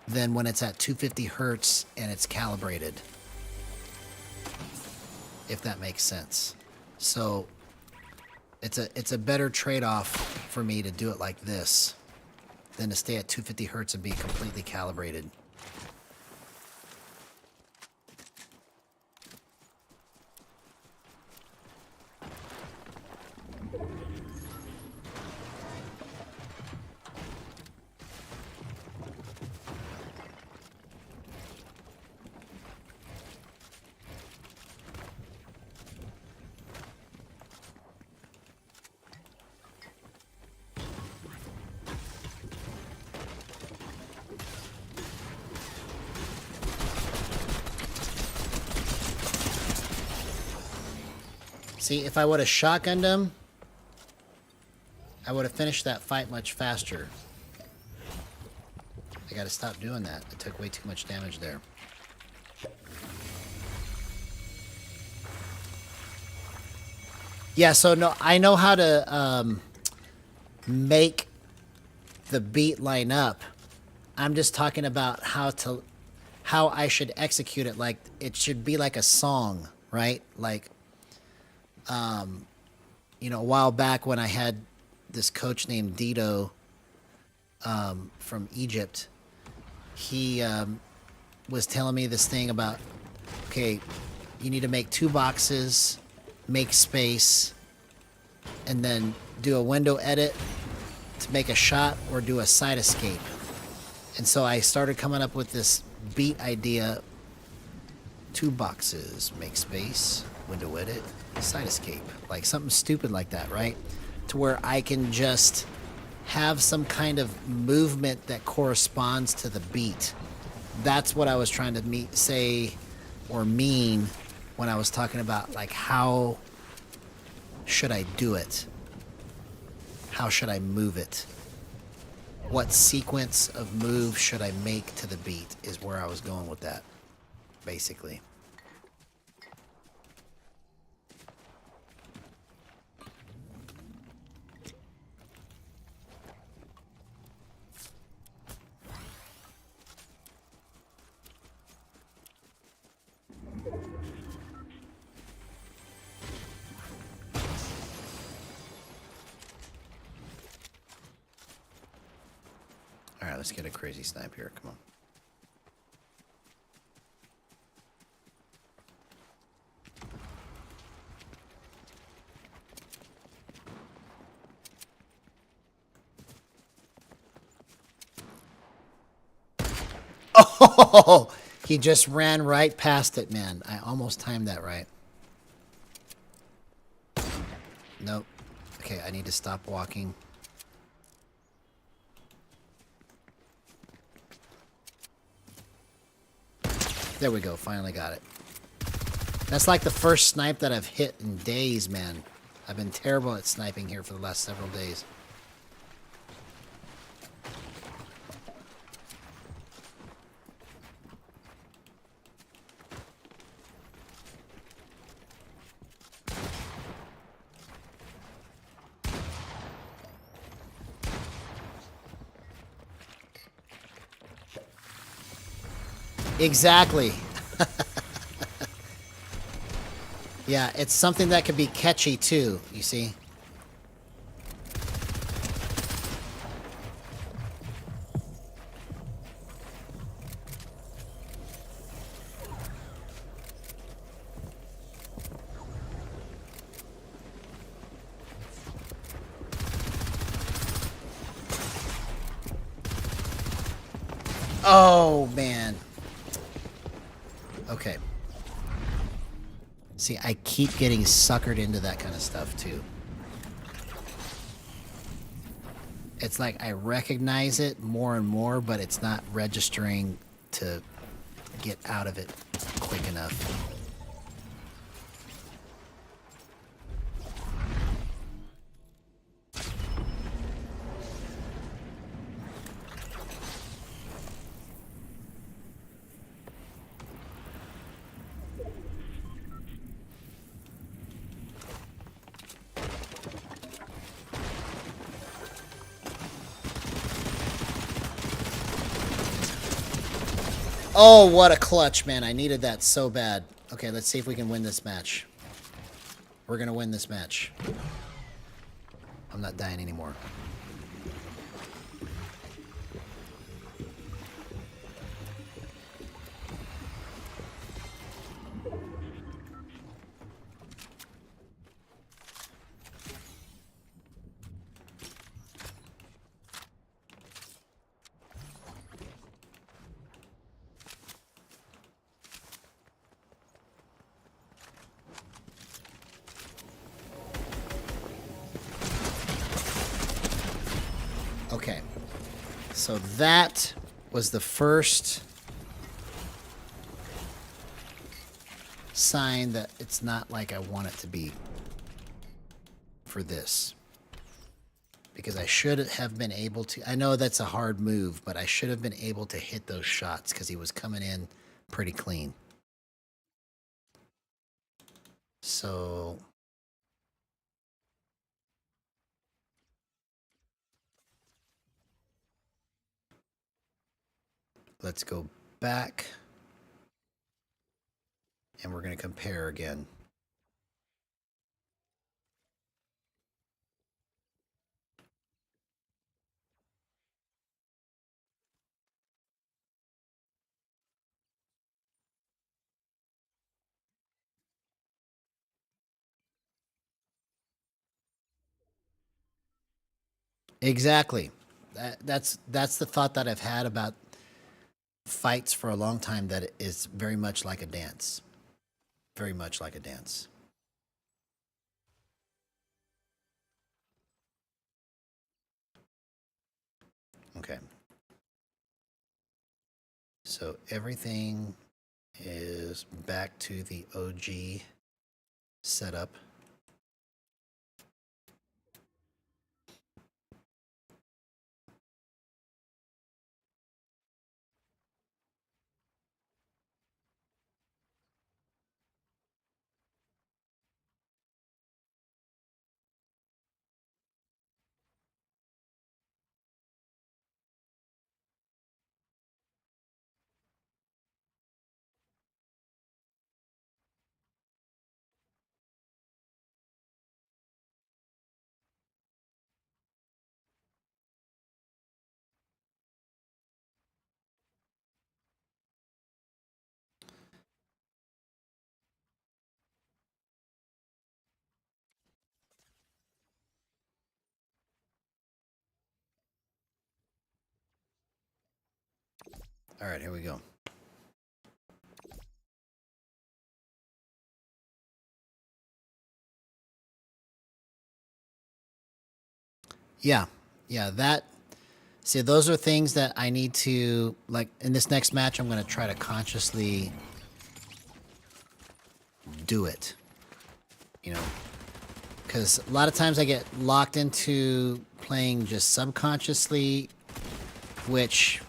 than when it's at 250 hertz and it's calibrated, if that makes sense. So it's a better trade-off for me to do it like this than to stay at 250 hertz and be completely calibrated. See, if I would have shotgunned him, I would have finished that fight much faster. I gotta stop doing that. I took way too much damage there. Yeah, so no, I know how to make the beat line up. I'm just talking about how I should execute it. Like, it should be like a song, right? Like, you know, a while back when I had this coach named Dito from Egypt, he was telling me this thing about, okay, you need to make 2 boxes, make space, and then do a window edit to make a shot or do a side escape. And so I started coming up with this beat idea two boxes, make space, window edit, side escape. Like something stupid like that, right? To where I can just have some kind of movement that corresponds to the beat. That's what I was trying to say or mean when I was talking about, like, how should I do it? How should I move it? What sequence of moves should I make to the beat is where I was going with that, basically. All right, let's get a crazy snipe here. Come on. Oh, he just ran right past it, man. I almost timed that right. Nope. Okay, I need to stop walking. There we go. Finally got it. That's like the first snipe that I've hit in days, man. I've been terrible at sniping here for the last several days. Exactly. Yeah, it's something that could be catchy too, you see? Oh, man. Okay. See, I keep getting suckered into that kind of stuff, too. It's like I recognize it more and more, but it's not registering to get out of it quick enough. Oh, what a clutch, man. I needed that so bad. Okay, let's see if we can win this match. We're going to win this match. I'm not dying anymore. Okay, so that was the first sign that it's not like I want it to be for this. Because I should have been able to, I know that's a hard move, but I should have been able to hit those shots because he was coming in pretty clean. So let's go back and we're going to compare again. Exactly. That's the thought that I've had about fights for a long time, that it is very much like a dance. very much like a dance. Okay. So everything is back to the OG setup. All right, here we go. Yeah, that. See, those are things that I need to, like, in this next match, I'm going to try to consciously do it. You know, because a lot of times I get locked into playing just subconsciously, which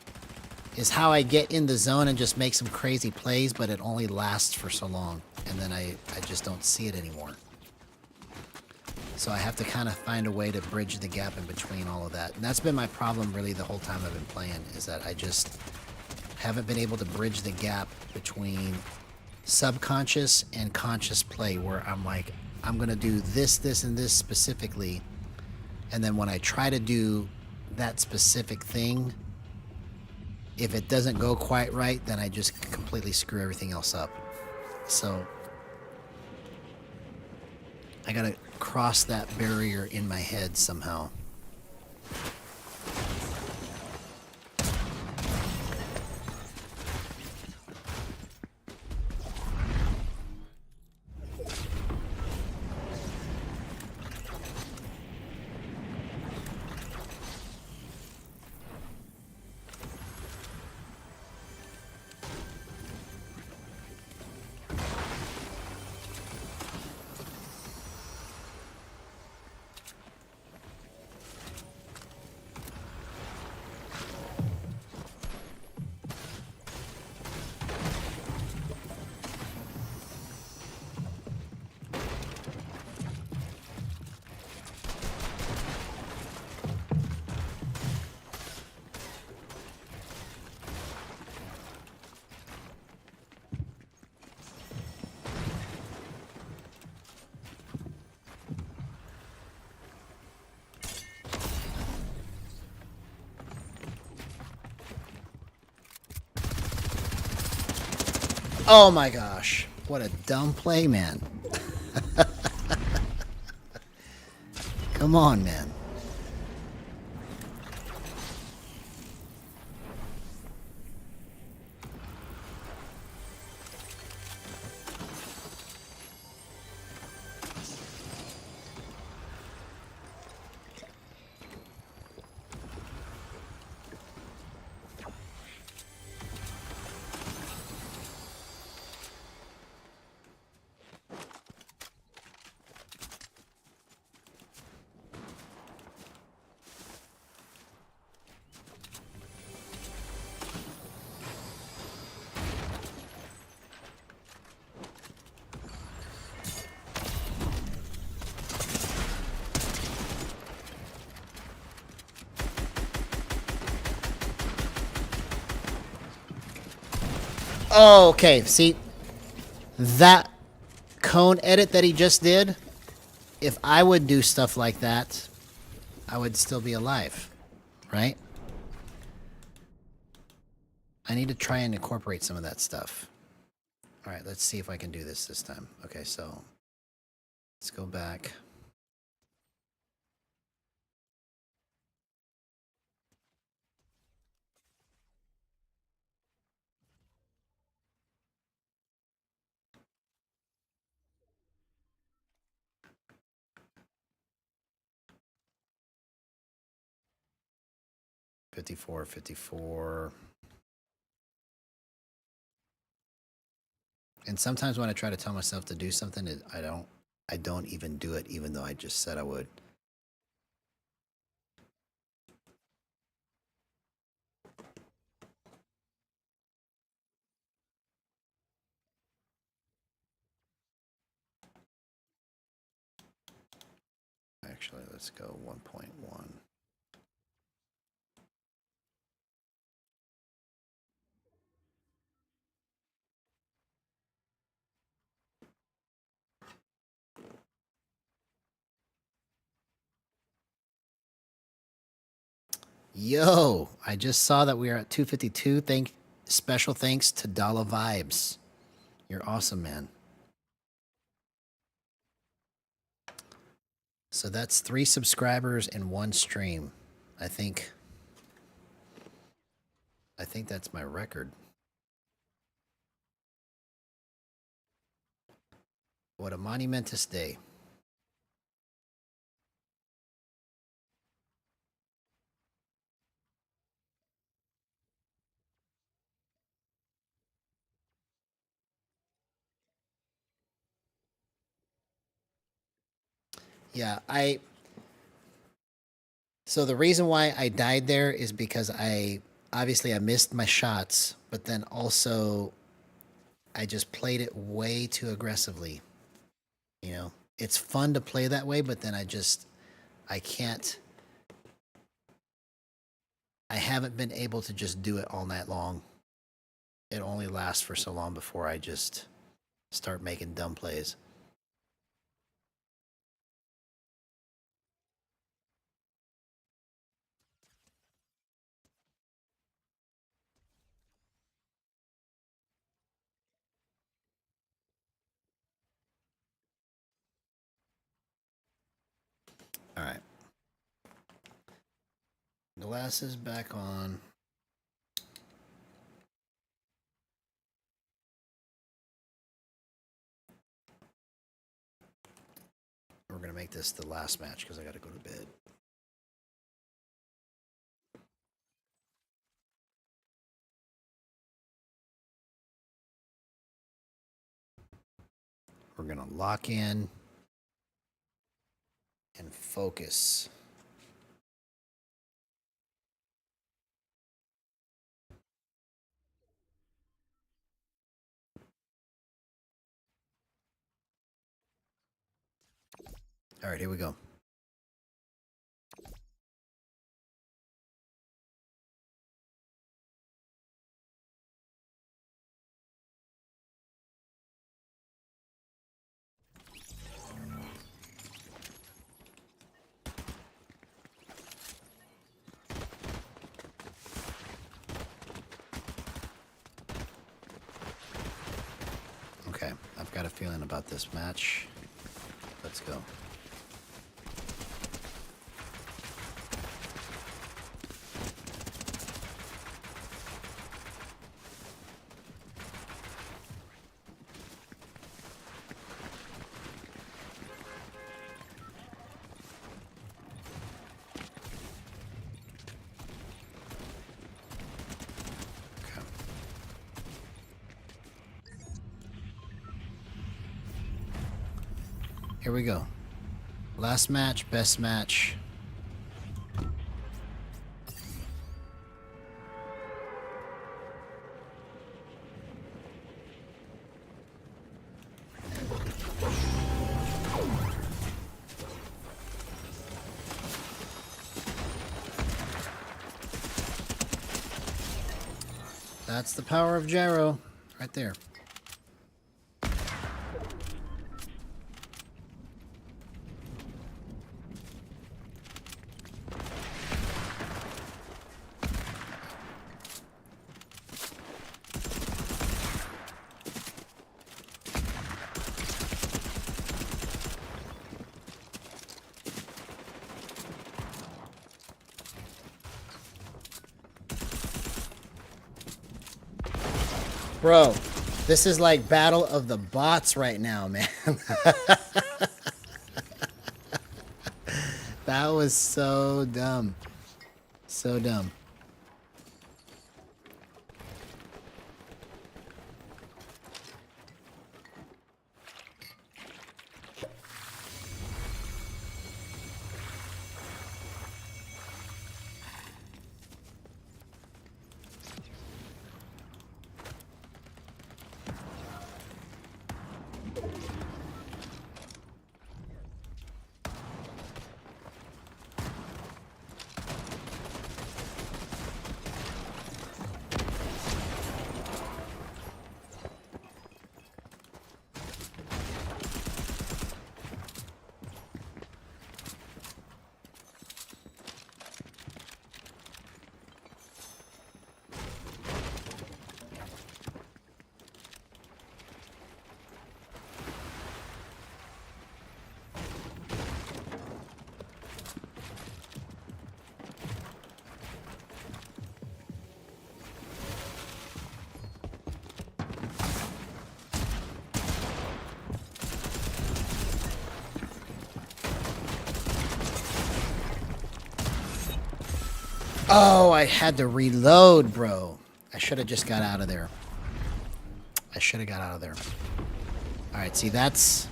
is how I get in the zone and just make some crazy plays, but it only lasts for so long, and then I just don't see it anymore. So I have to kind of find a way to bridge the gap in between all of that. And that's been my problem really the whole time I've been playing, is that I just haven't been able to bridge the gap between subconscious and conscious play, where I'm like, I'm going to do this, this, and this specifically. And then when I try to do that specific thing, if it doesn't go quite right, then I just completely screw everything else up. So I gotta cross that barrier in my head somehow. Oh my gosh. What a dumb play, man. Come on, man. Oh, okay. See, that cone edit that he just did, if I would do stuff like that, I would still be alive, right? I need to try and incorporate some of that stuff. All right, let's see if I can do this time. Okay, so let's go back. 54, 54. And sometimes when I try to tell myself to do something, I don't even do it, even though I just said I would. Actually, let's go 1.1. Yo, I just saw that we are at 252. Special thanks to Dala Vibes. You're awesome, man. So that's 3 subscribers in 1 stream. I think that's my record. What a monumentous day. Yeah, so the reason why I died there is because I missed my shots, but then also I just played it way too aggressively. You know, it's fun to play that way, but then I can't. I haven't been able to just do it all night long. It only lasts for so long before I just start making dumb plays. All right. Glasses back on. We're going to make this the last match because I got to go to bed. We're going to lock in and focus. All right, here we go. Okay, I've got a feeling about this match. Let's go. Here we go. Last match, best match. That's the power of Gyro, right there. Bro, this is like battle of the bots right now, man. That was so dumb. So dumb. Oh, I had to reload, bro. I should have just got out of there. I should have got out of there. All right, see, that's...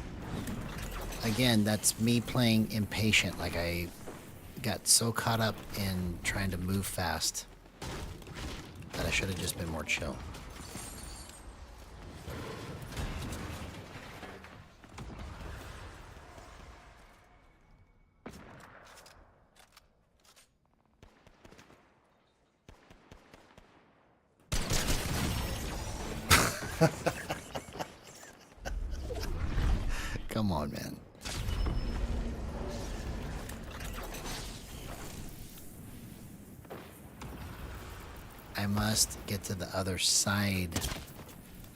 Again, that's me playing impatient. Like, I got so caught up in trying to move fast that I should have just been more chill. Come on, man. I must get to the other side.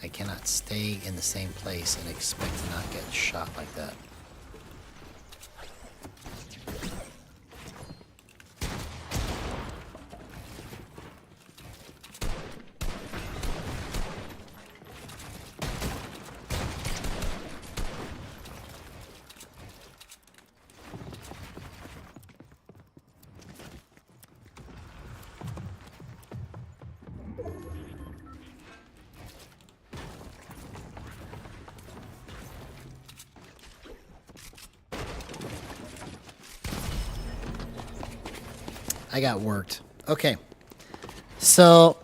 I cannot stay in the same place and expect to not get shot like that. I got worked. Okay. So,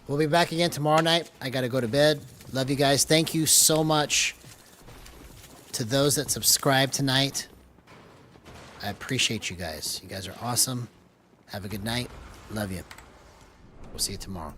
we'll be back again tomorrow night. I got to go to bed. Love you guys. Thank you so much to those that subscribed tonight. I appreciate you guys. You guys are awesome. Have a good night. Love you. We'll see you tomorrow.